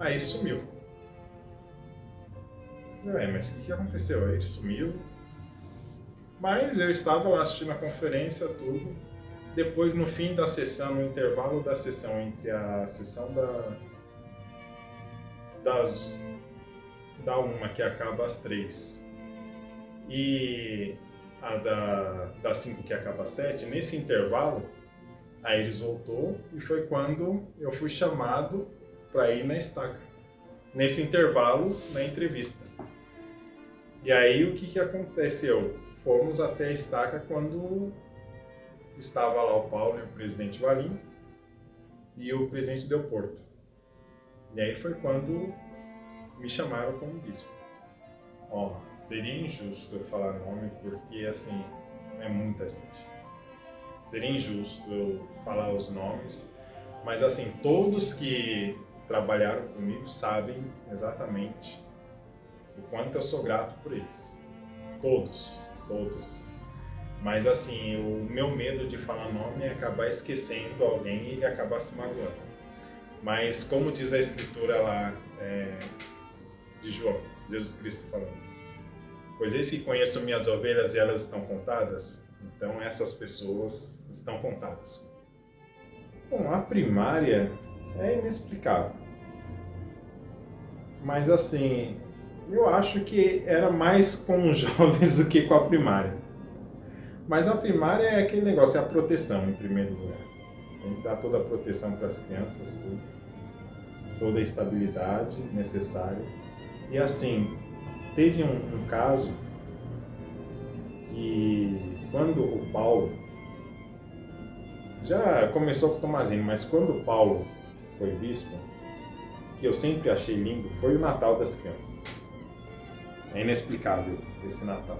aí ele sumiu. Mas o que aconteceu? Aí ele sumiu. Mas eu estava lá assistindo a conferência, tudo. Depois, no fim da sessão, no intervalo da sessão, entre a sessão da 1, que acaba às 3, e a da 5, que acaba às 7, nesse intervalo, a Iris voltou e foi quando eu fui chamado para ir na estaca. Nesse intervalo, na entrevista. E aí, o que aconteceu? Fomos até a estaca quando estava lá o Paulo e o presidente Valim e o presidente Del Porto. E aí foi quando me chamaram como bispo. Seria injusto eu falar nome porque, assim, é muita gente. Seria injusto eu falar os nomes, mas, assim, todos que trabalharam comigo sabem exatamente o quanto eu sou grato por eles. Todos. Mas, assim, o meu medo de falar nome é acabar esquecendo alguém e acabar se magoando. Mas, como diz a escritura lá de João, Jesus Cristo falando: pois eis que conheço minhas ovelhas e elas estão contadas, então essas pessoas estão contadas. Bom, a primária é inexplicável. Mas, assim, eu acho que era mais com os jovens do que com a primária. Mas a primária é aquele negócio, é a proteção, em primeiro lugar. Tem que dar toda a proteção para as crianças, tudo. Toda a estabilidade necessária. E, assim, teve um caso que, quando o Paulo, já começou com o Tomazinho, mas quando o Paulo foi bispo, que eu sempre achei lindo, foi o Natal das crianças. É inexplicável esse Natal.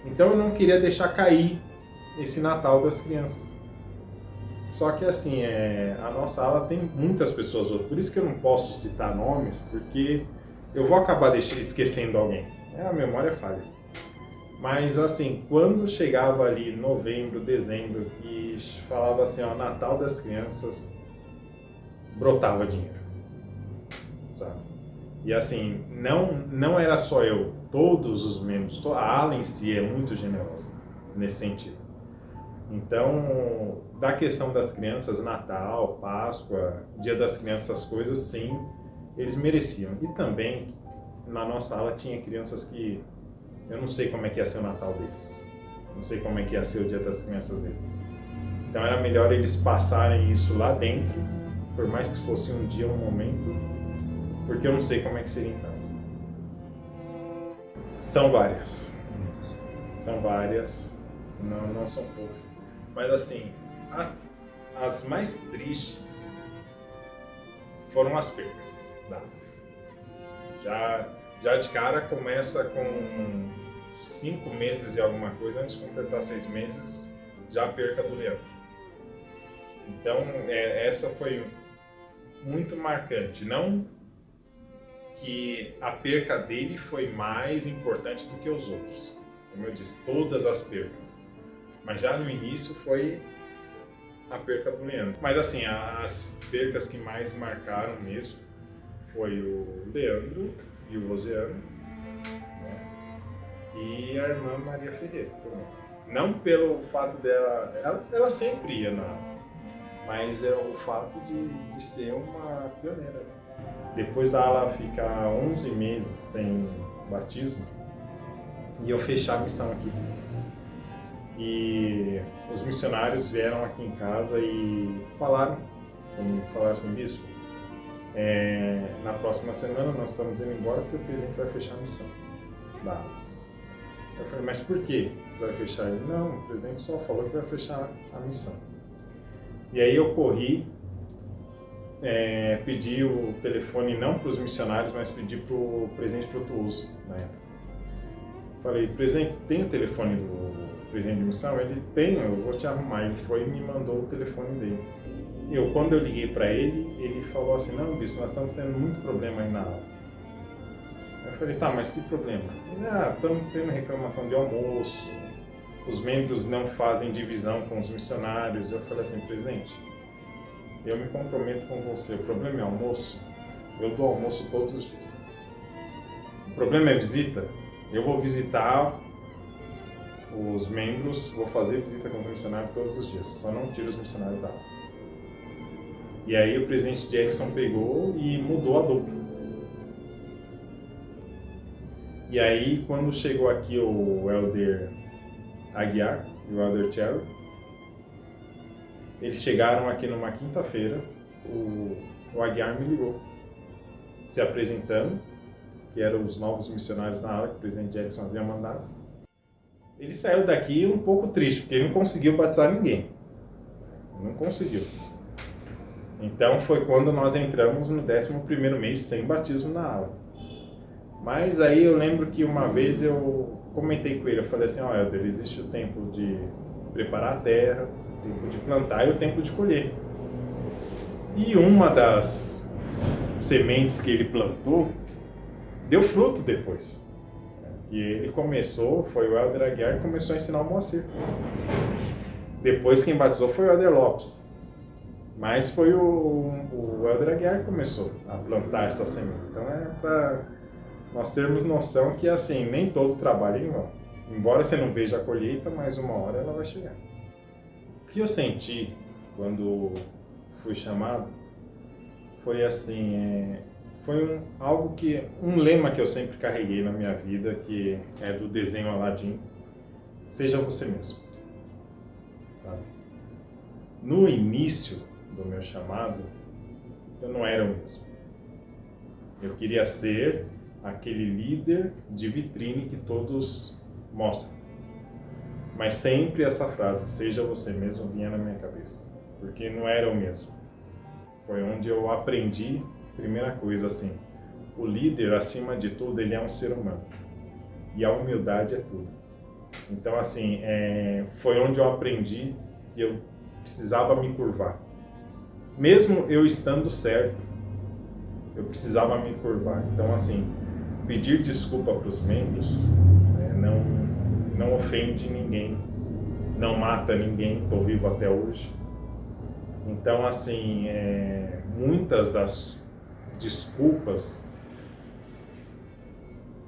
Então eu não queria deixar cair esse Natal das crianças. Só que assim, a nossa ala tem muitas pessoas, por isso que eu não posso citar nomes, porque eu vou acabar esquecendo alguém. A memória falha. Mas assim, quando chegava ali novembro, dezembro, que falava assim, ó, Natal das crianças, brotava dinheiro, sabe? E assim, não era só eu, todos os membros, a ala em si é muito generosa nesse sentido. Então, da questão das crianças, Natal, Páscoa, Dia das Crianças, essas coisas, sim, eles mereciam. E também, na nossa ala tinha crianças que eu não sei como é que ia ser o Natal deles. Não sei como é que ia ser o Dia das Crianças deles. Então era melhor eles passarem isso lá dentro, por mais que fosse um dia, um momento, porque eu não sei como é que seria em casa. São várias. São várias. Não são poucas. Mas assim, as mais tristes foram as percas. Já de cara começa com 5 meses e alguma coisa, antes de completar 6 meses, já a perca do Leandro. Então, essa foi muito marcante. Não que a perca dele foi mais importante do que os outros. Como eu disse, todas as percas. Mas já no início foi a perca do Leandro. Mas assim, as percas que mais marcaram mesmo foi o Leandro e o Ozeano, né? E a irmã Maria Ferreira também. Não pelo fato dela, ela sempre ia na, mas é o fato de ser uma pioneira. Né? Depois ela ficar 11 meses sem batismo e eu fechar a missão aqui. E os missionários vieram aqui em casa e falaram assim, bispo, na próxima semana nós estamos indo embora porque o presidente vai fechar a missão. Eu falei, mas por que vai fechar? Ele, não, o presidente só falou que vai fechar a missão. E aí eu corri, pedi o telefone não para os missionários, mas pedi para o presidente Frutuoso na época. Falei, presidente, tem o telefone do presidente de missão? Ele tem, eu vou te arrumar. Ele foi e me mandou o telefone dele. Quando eu liguei para ele, ele falou assim, não, bispo, nós estamos tendo muito problema aí na aula. Eu falei, tá, mas que problema? Ele, estamos tendo reclamação de almoço, os membros não fazem divisão com os missionários. Eu falei assim, presidente, eu me comprometo com você, o problema é almoço, eu dou almoço todos os dias. O problema é visita, eu vou visitar os membros, vou fazer visita com o missionário todos os dias, só não tiro os missionários da aula. E aí o presidente Jackson pegou e mudou a dupla. E aí quando chegou aqui o Elder Aguiar e o Elder Cherry, eles chegaram aqui numa quinta-feira, o Aguiar me ligou, se apresentando, que eram os novos missionários na ala que o presidente Jackson havia mandado. Ele saiu daqui um pouco triste, porque ele não conseguiu batizar ninguém. Não conseguiu. Então foi quando nós entramos no 11º mês sem batismo na ala. Mas aí eu lembro que uma vez eu comentei com ele, eu falei assim, Helder, existe o tempo de preparar a terra, o tempo de plantar e o tempo de colher. E uma das sementes que ele plantou deu fruto depois. E ele começou, foi o Elder Aguiar que começou a ensinar o Moacir. Depois quem batizou foi o Elder Lopes. Mas foi o Elder Aguiar que começou a plantar essa semente. Então é para nós termos noção que assim, nem todo trabalho é em vão. Embora você não veja a colheita, mas uma hora ela vai chegar. O que eu senti quando fui chamado foi assim, um lema que eu sempre carreguei na minha vida, que é do desenho Aladim, seja você mesmo, sabe? No início do meu chamado, eu não era o mesmo. Eu queria ser aquele líder de vitrine que todos mostram. Mas sempre essa frase, seja você mesmo, vinha na minha cabeça. Porque não era o mesmo. Foi onde eu aprendi, primeira coisa assim, o líder, acima de tudo, ele é um ser humano. E a humildade é tudo. Então, assim, foi onde eu aprendi que eu precisava me curvar. Mesmo eu estando certo, eu precisava me curvar. Então, assim, pedir desculpa para os membros não ofende ninguém, não mata ninguém, estou vivo até hoje. Então, assim, muitas das desculpas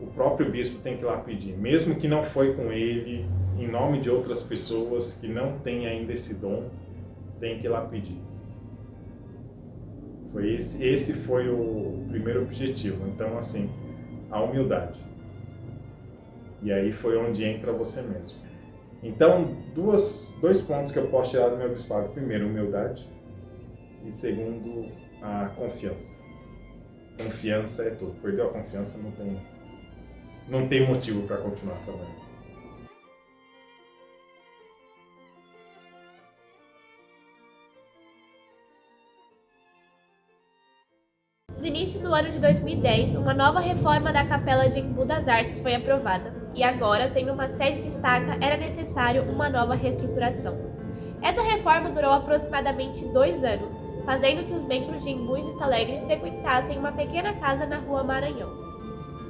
o próprio bispo tem que ir lá pedir, mesmo que não foi com ele, em nome de outras pessoas que não têm ainda esse dom, tem que ir lá pedir. Esse foi o primeiro objetivo. Então, assim, a humildade. E aí foi onde entra você mesmo. Então, dois pontos que eu posso tirar do meu bispado. Primeiro, humildade. E segundo, a confiança. Confiança é tudo. Perdeu a confiança, não tem motivo para continuar trabalhando. No início do ano de 2010, uma nova reforma da Capela de Embu das Artes foi aprovada, e agora, sendo uma sede de estaca, era necessário uma nova reestruturação. Essa reforma durou aproximadamente 2 anos, fazendo que os membros de Embu e Vista Alegre frequentassem uma pequena casa na Rua Maranhão.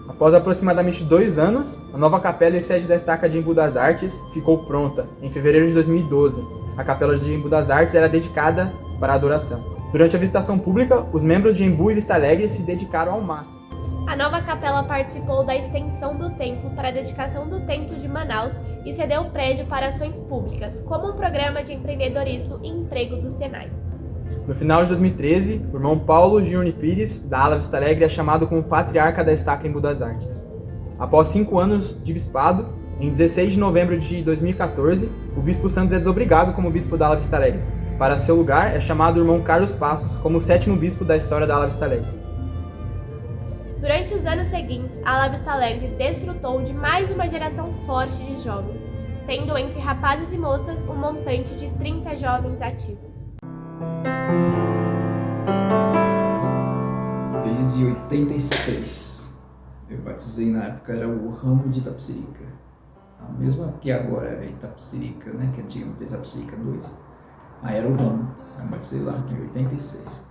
Após aproximadamente 2 anos, a nova capela e sede da estaca de Embu das Artes ficou pronta, em fevereiro de 2012. A capela de Embu das Artes era dedicada para a adoração. Durante a visitação pública, os membros de Embu e Vista Alegre se dedicaram ao máximo. A nova capela participou da extensão do templo para a dedicação do Templo de Manaus e cedeu o prédio para ações públicas, como um programa de empreendedorismo e emprego do Senai. No final de 2013, o irmão Paulo Giorni Pires, da ala Vista Alegre, é chamado como patriarca da estaca Embu das Artes. Após 5 anos de bispado, em 16 de novembro de 2014, o bispo Santos é desobrigado como bispo da ala Vista Alegre. Para seu lugar, é chamado o irmão Carlos Passos como o 7º bispo da história da ala Vista Alegre. Durante os anos seguintes, a ala Vista Alegre desfrutou de mais uma geração forte de jovens, tendo entre rapazes e moças um montante de 30 jovens ativos. Desde 86, eu batizei na época, era o ramo de Itapecerica. A mesma que agora é Itapecerica, né? Que antigamente era Itapecerica 2. Aí era o ramo, eu batizei lá em 86,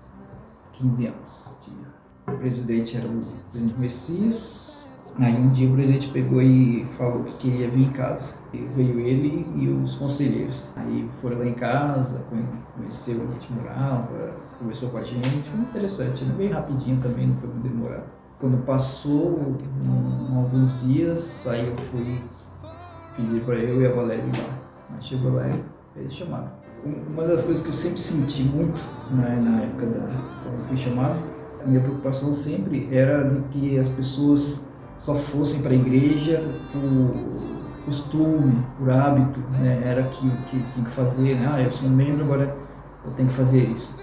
15 anos tinha. O presidente era o presidente Messias, aí um dia o presidente pegou e falou que queria vir em casa. E veio ele e os conselheiros. Aí foram lá em casa, conheceu onde a gente morava, conversou com a gente, foi muito interessante, bem rapidinho também, não foi muito demorado. Quando passou alguns dias, aí eu fui pedir para eu e a Valéria ir lá. Aí chegou lá e eles chamaram. Uma das coisas que eu sempre senti muito na época quando eu fui chamado, a minha preocupação sempre era de que as pessoas só fossem para a igreja por costume, por hábito, né? Era aquilo que tinha que fazer, né? Eu sou um membro, agora eu tenho que fazer isso.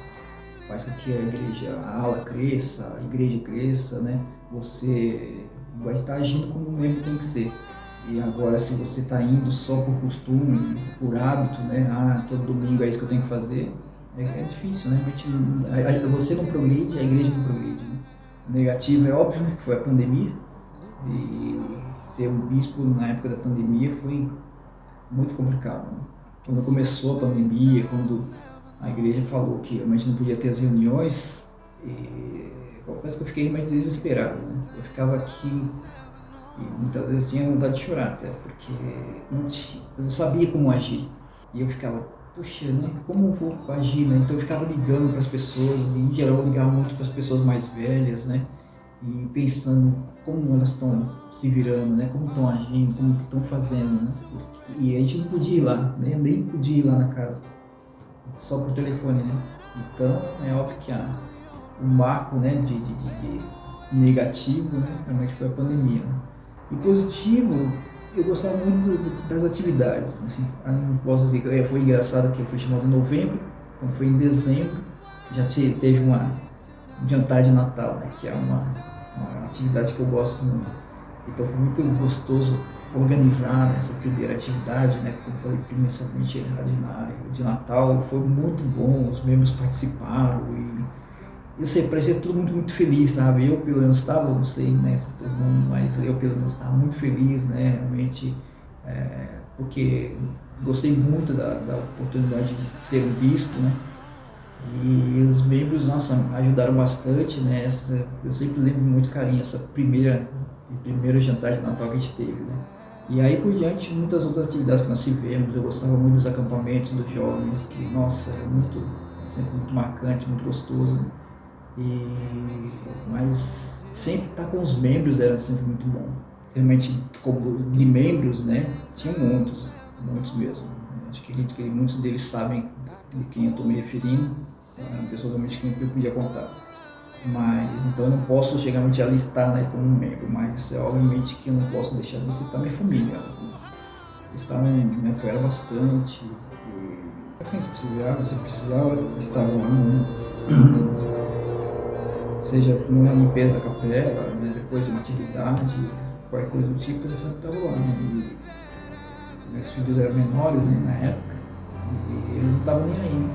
Faz com que a igreja, a ala cresça, a igreja cresça, né? Você vai estar agindo como um membro tem que ser. E agora, se você está indo só por costume, por hábito, né? Todo domingo é isso que eu tenho que fazer, é difícil, né? Você não progride, a igreja não progride. Né? O negativo é óbvio, né? Que foi a pandemia. E ser um bispo na época da pandemia foi muito complicado. Né? Quando começou a pandemia, quando a igreja falou que a gente não podia ter as reuniões, eu confesso que eu fiquei meio desesperado. Né? Eu ficava aqui e muitas vezes tinha vontade de chorar até, porque eu não sabia como agir. E eu ficava, puxa, né? Como eu vou agir, né? Então eu ficava ligando para as pessoas, e em geral eu ligava muito para as pessoas mais velhas, né? E pensando como elas estão se virando, né? Como estão agindo, como estão fazendo, né? E a gente não podia ir lá, né? Nem podia ir lá na casa, só por telefone, né? Então é óbvio que o marco, né, de negativo, né, realmente foi a pandemia. Né? E positivo, eu gostava muito das atividades. Né? Não posso dizer que foi engraçado que eu fui chamado em novembro, quando foi em dezembro, já teve um jantar de Natal, né? Que é uma atividade que eu gosto muito. Então foi muito gostoso organizar essa primeira atividade, né? Como eu falei, principalmente de Natal, foi muito bom, os membros participaram e sei, parecia todo mundo muito feliz, sabe? Eu pelo menos estava, não sei, né, se todo mundo, mas eu pelo menos estava muito feliz, né? Realmente porque gostei muito da oportunidade de ser um bispo, né? E os membros, nossa, ajudaram bastante, né? Eu sempre lembro com muito carinho essa primeira jantar de Natal que a gente teve, né? E aí por diante, muitas outras atividades que nós tivemos. Eu gostava muito dos acampamentos dos jovens, que, nossa, sempre muito marcante, muito gostoso, né? Mas sempre estar com os membros era sempre muito bom. Realmente, de membros, né? Tinham muitos mesmo. Acho que muitos deles sabem de quem eu estou me referindo, pessoalmente quem eu podia contar. Mas, então eu não posso chegar a listar, né, como um membro, mas obviamente que eu não posso deixar de citar minha família. Eles me apoiaram bastante, e quem precisava, se precisava, estavam lá, né? Seja numa limpeza da capela, né, depois de uma atividade, qualquer coisa do tipo, eles sempre estavam lá. Né? E meus filhos eram menores, né, na época, e eles não estavam nem aí.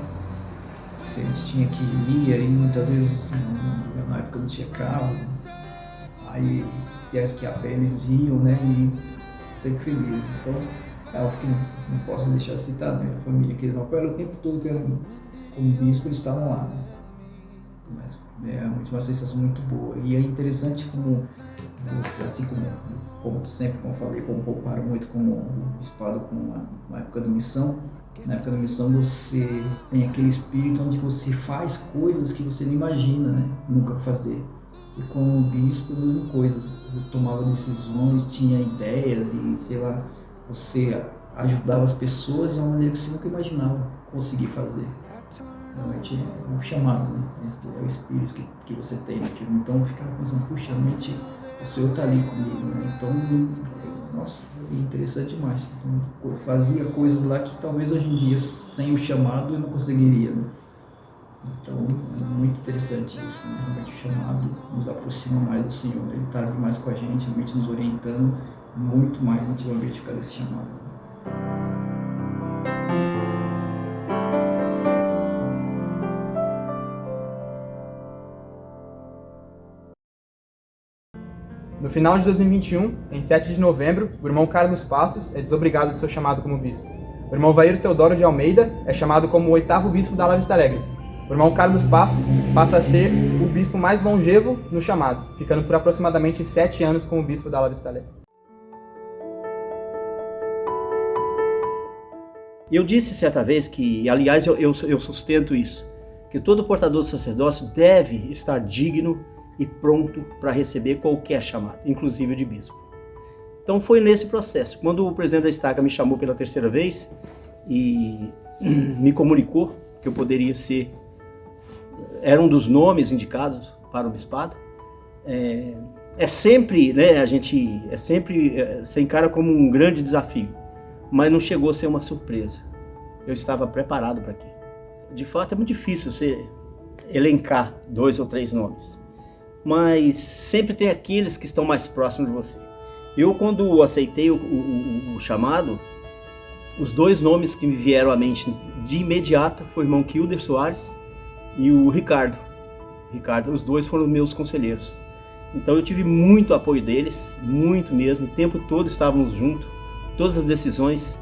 Se a gente tinha que ir, aí muitas vezes na época não tinha carro, aí se é que a pé eles iam, né, e sempre felizes. Então é algo que não posso deixar de citar, né, a família que eles não apoiaram o tempo todo, que como bispo eles estavam lá, né? Mas é uma sensação muito boa. E é interessante como você, assim como sempre, como falei, como comparo muito com o bispado com a época da missão. Na época da missão você tem aquele espírito onde você faz coisas que você não imagina, né, nunca fazer. E como bispo, a mesma coisa. Você tomava decisões, tinha ideias e, sei lá, você ajudava as pessoas de uma maneira que você nunca imaginava conseguir fazer. Realmente é um chamado, né? É o espírito que você tem. Então eu ficava pensando, puxa, realmente o Senhor está ali comigo, né? Então, nossa, é interessante demais. Então, eu fazia coisas lá que talvez hoje em dia, sem o chamado, eu não conseguiria, né? Então é muito interessante isso, né? Realmente o chamado nos aproxima mais do Senhor. Ele está ali mais com a gente, realmente nos orientando muito mais ativamente por causa desse chamado. No final de 2021, em 7 de novembro, o irmão Carlos Passos é desobrigado do seu chamado como bispo. O irmão Vairo Teodoro de Almeida é chamado como o 8º bispo da La Vista Alegre. O irmão Carlos Passos passa a ser o bispo mais longevo no chamado, ficando por aproximadamente 7 anos como bispo da La Vista Alegre. Eu disse certa vez que, aliás, eu sustento isso, que todo portador do sacerdócio deve estar digno e pronto para receber qualquer chamado, inclusive o de bispo. Então foi nesse processo. Quando o presidente da estaca me chamou pela 3ª vez e me comunicou que eu poderia ser, era um dos nomes indicados para o bispado, sempre, né, se encara como um grande desafio, mas não chegou a ser uma surpresa. Eu estava preparado para aquilo. De fato é muito difícil você elencar 2 ou 3 nomes, mas sempre tem aqueles que estão mais próximos de você. Eu, quando aceitei o chamado, os 2 nomes que me vieram à mente de imediato foi o irmão Kilder Soares e o Ricardo. Os 2 foram meus conselheiros. Então eu tive muito apoio deles, muito mesmo, o tempo todo estávamos juntos, todas as decisões.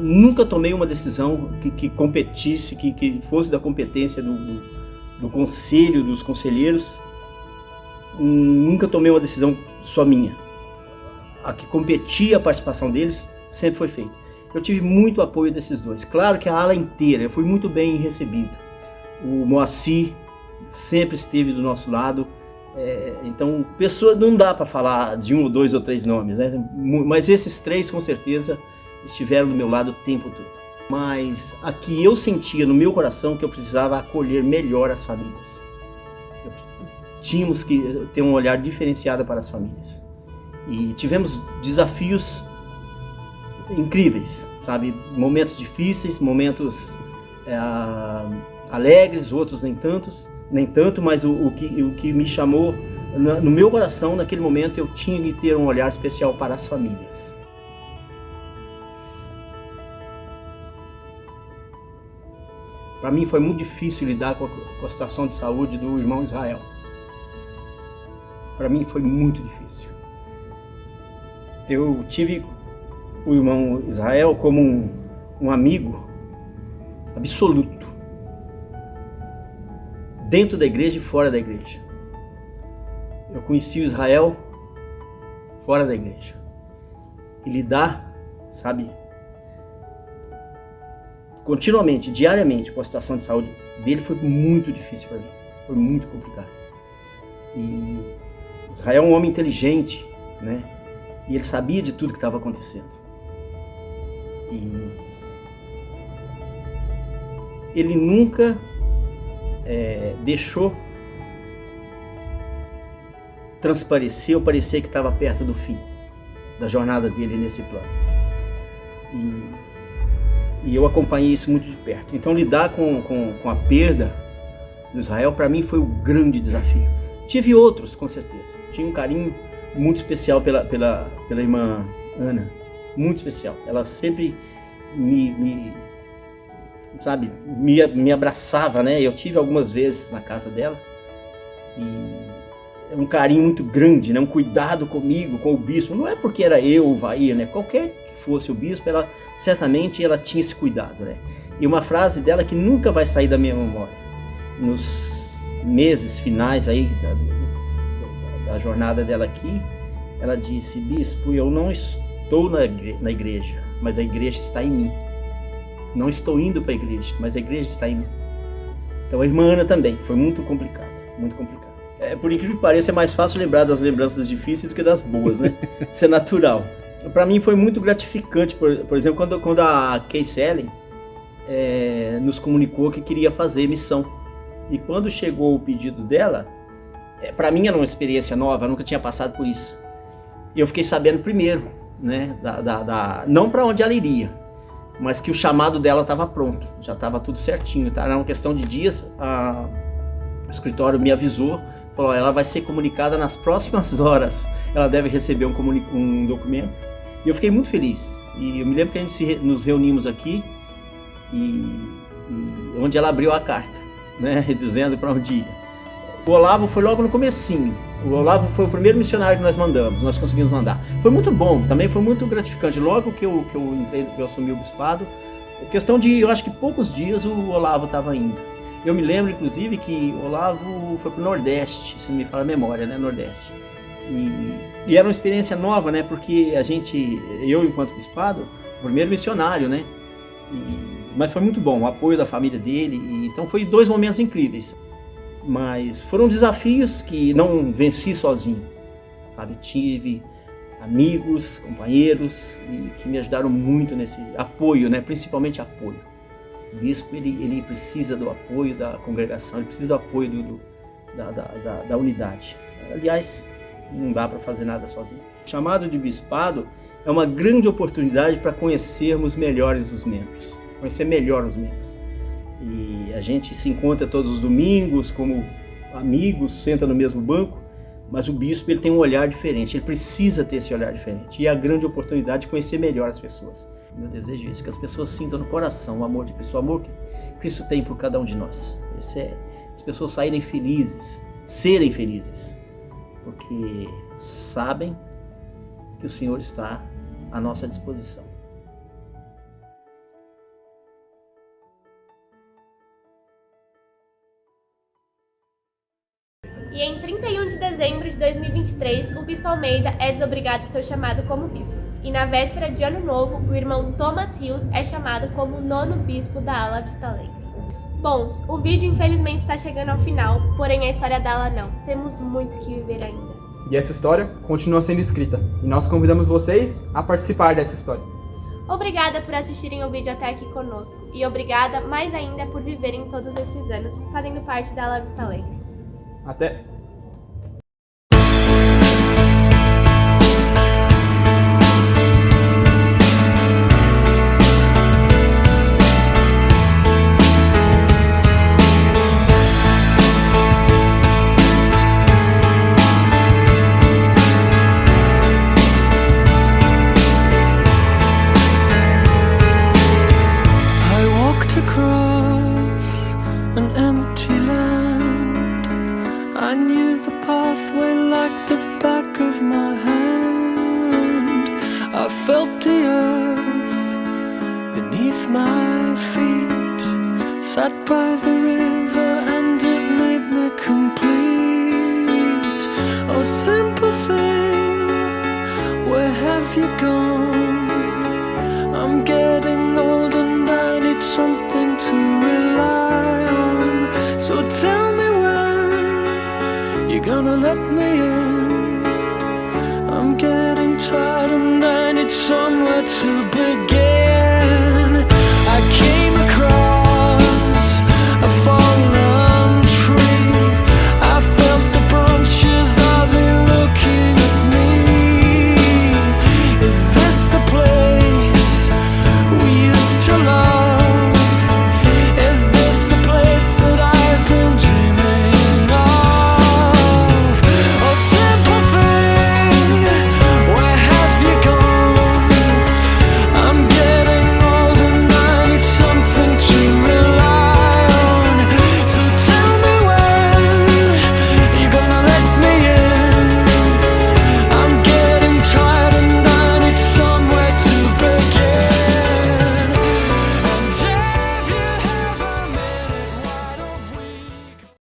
Nunca tomei uma decisão que competisse, que fosse da competência do conselho, dos conselheiros. Nunca tomei uma decisão só minha. A que competia a participação deles sempre foi feita. Eu tive muito apoio desses 2. Claro que a ala inteira, eu fui muito bem recebido. O Moacir sempre esteve do nosso lado. Então, não dá para falar de 1, 2 ou 3 nomes, né? Mas esses 3 com certeza estiveram do meu lado o tempo todo. Mas aqui eu sentia no meu coração que eu precisava acolher melhor as famílias. Tínhamos que ter um olhar diferenciado para as famílias. E tivemos desafios incríveis, sabe? Momentos difíceis, momentos alegres, outros nem tanto, mas o que me chamou no meu coração naquele momento, eu tinha que ter um olhar especial para as famílias. Para mim foi muito difícil lidar com a situação de saúde do irmão Israel. Para mim foi muito difícil. Eu tive o irmão Israel como um amigo absoluto, dentro da igreja e fora da igreja. Eu conheci o Israel fora da igreja. E lidar, sabe, continuamente, diariamente, com a situação de saúde dele foi muito difícil para mim. Foi muito complicado. E Israel é um homem inteligente, né? E ele sabia de tudo que estava acontecendo. E ele nunca deixou transparecer ou parecer que estava perto do fim da jornada dele nesse plano. E eu acompanhei isso muito de perto. Então lidar com a perda do Israel, para mim, foi o grande desafio. Tive outros, com certeza. Tinha um carinho muito especial pela irmã Ana, muito especial. Ela sempre me abraçava, né? Eu tive algumas vezes na casa dela e um carinho muito grande, né? Um cuidado comigo, com o bispo. Não é porque era eu, o Vair, né? Qualquer que fosse o bispo, ela certamente ela tinha esse cuidado, né? E uma frase dela que nunca vai sair da minha memória, nos meses finais aí da jornada dela aqui, ela disse: bispo, eu não estou na igreja, mas a igreja está em mim. Não estou indo para a igreja, mas a igreja está em mim. Então a irmã Ana também, foi muito complicado, muito complicado. Por incrível que pareça, é mais fácil lembrar das lembranças difíceis do que das boas, né? Isso é natural. Para mim foi muito gratificante, por exemplo, quando a Casey Ellen nos comunicou que queria fazer missão. E quando chegou o pedido dela, para mim era uma experiência nova, eu nunca tinha passado por isso. E eu fiquei sabendo primeiro, né, não para onde ela iria, mas que o chamado dela estava pronto, já estava tudo certinho, tá? Era uma questão de dias. O escritório me avisou, falou: ela vai ser comunicada nas próximas horas, ela deve receber um documento. E eu fiquei muito feliz. E eu me lembro que a gente nos reunimos aqui e onde ela abriu a carta, né, dizendo para onde ia. O Olavo foi logo no comecinho. O Olavo foi o primeiro missionário que nós mandamos, nós conseguimos mandar. Foi muito bom, também foi muito gratificante. Logo que eu assumi o bispado, questão de, eu acho que poucos dias o Olavo estava indo. Eu me lembro, inclusive, que o Olavo foi para o Nordeste, se não me falha a memória, né, Nordeste. E era uma experiência nova, né, porque eu enquanto bispado, o primeiro missionário, né, mas foi muito bom, o apoio da família dele, então foi 2 momentos incríveis. Mas foram desafios que não venci sozinho, sabe? Tive amigos, companheiros que me ajudaram muito nesse apoio, né? Principalmente apoio. O bispo, ele precisa do apoio da congregação, ele precisa do apoio da unidade. Aliás, não dá para fazer nada sozinho. O chamado de bispado é uma grande oportunidade para conhecermos melhores os membros, conhecer melhor os membros. E a gente se encontra todos os domingos como amigos, senta no mesmo banco, mas o bispo ele tem um olhar diferente, ele precisa ter esse olhar diferente. E é a grande oportunidade de conhecer melhor as pessoas. Meu desejo é isso, que as pessoas sintam no coração o amor de Cristo, o amor que Cristo tem por cada um de nós. As pessoas saírem felizes, serem felizes, porque sabem que o Senhor está à nossa disposição. E em 31 de dezembro de 2023, o bispo Almeida é desobrigado de ser chamado como bispo. E na véspera de Ano Novo, o irmão Thomas Rios é chamado como o 9º bispo da ala Vista Alegre. Bom, o vídeo infelizmente está chegando ao final, porém a história da ala não. Temos muito que viver ainda. E essa história continua sendo escrita, e nós convidamos vocês a participar dessa história. Obrigada por assistirem o vídeo até aqui conosco, e obrigada mais ainda por viverem todos esses anos fazendo parte da ala Vista Alegre. Até! An empty land. I need I felt the earth beneath my feet, sat by the river and it made me complete. Oh, simple thing, where have you gone? I'm getting old and I need something to rely on. So tell me when you're gonna let me in. I'm getting tired and I need somewhere to be.